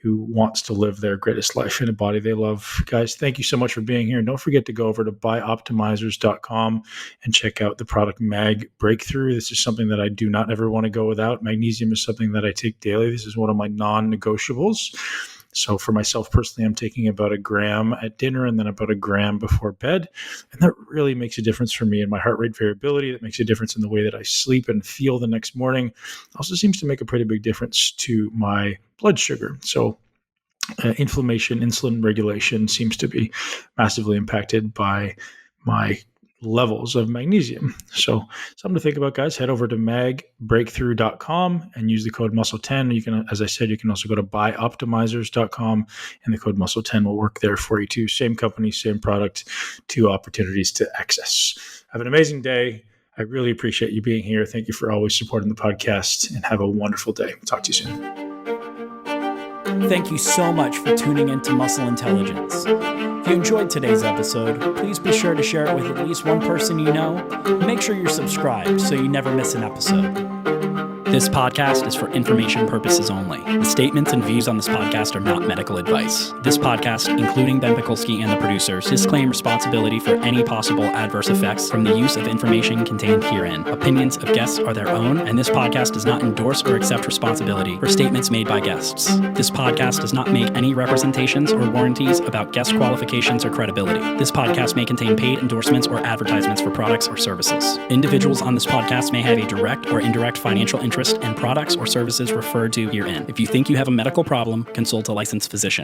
who wants to live their greatest life in a body they love. Guys, thank you so much for being here. And don't forget to go over to biooptimizers.com and check out the product Mag Breakthrough. This is something that I do not ever want to go without. Magnesium is something that I take daily. This is one of my non-negotiables. So for myself personally, I'm taking about a gram at dinner and then about a gram before bed. And that really makes a difference for me in my heart rate variability. That makes a difference in the way that I sleep and feel the next morning. Also seems to make a pretty big difference to my blood sugar. So inflammation, insulin regulation seems to be massively impacted by my levels of magnesium. So something to think about, guys. Head over to magbreakthrough.com and use the code muscle10. You can, as I said, you can also go to biooptimizers.com and the code muscle10 will work there for you too. Same company, same product, 2 opportunities to access. Have an amazing day. I really appreciate you being here. Thank you for always supporting the podcast and have a wonderful day. Talk to you soon. Thank you so much for tuning in to Muscle Intelligence. If you enjoyed today's episode, please be sure to share it with at least one person you know. Make sure you're subscribed so you never miss an episode. This podcast is for information purposes only. The statements and views on this podcast are not medical advice. This podcast, including Ben Pakulski and the producers, disclaim responsibility for any possible adverse effects from the use of information contained herein. Opinions of guests are their own, and this podcast does not endorse or accept responsibility for statements made by guests. This podcast does not make any representations or warranties about guest qualifications or credibility. This podcast may contain paid endorsements or advertisements for products or services. Individuals on this podcast may have a direct or indirect financial interest in products or services referred to herein. If you think you have a medical problem, consult a licensed physician.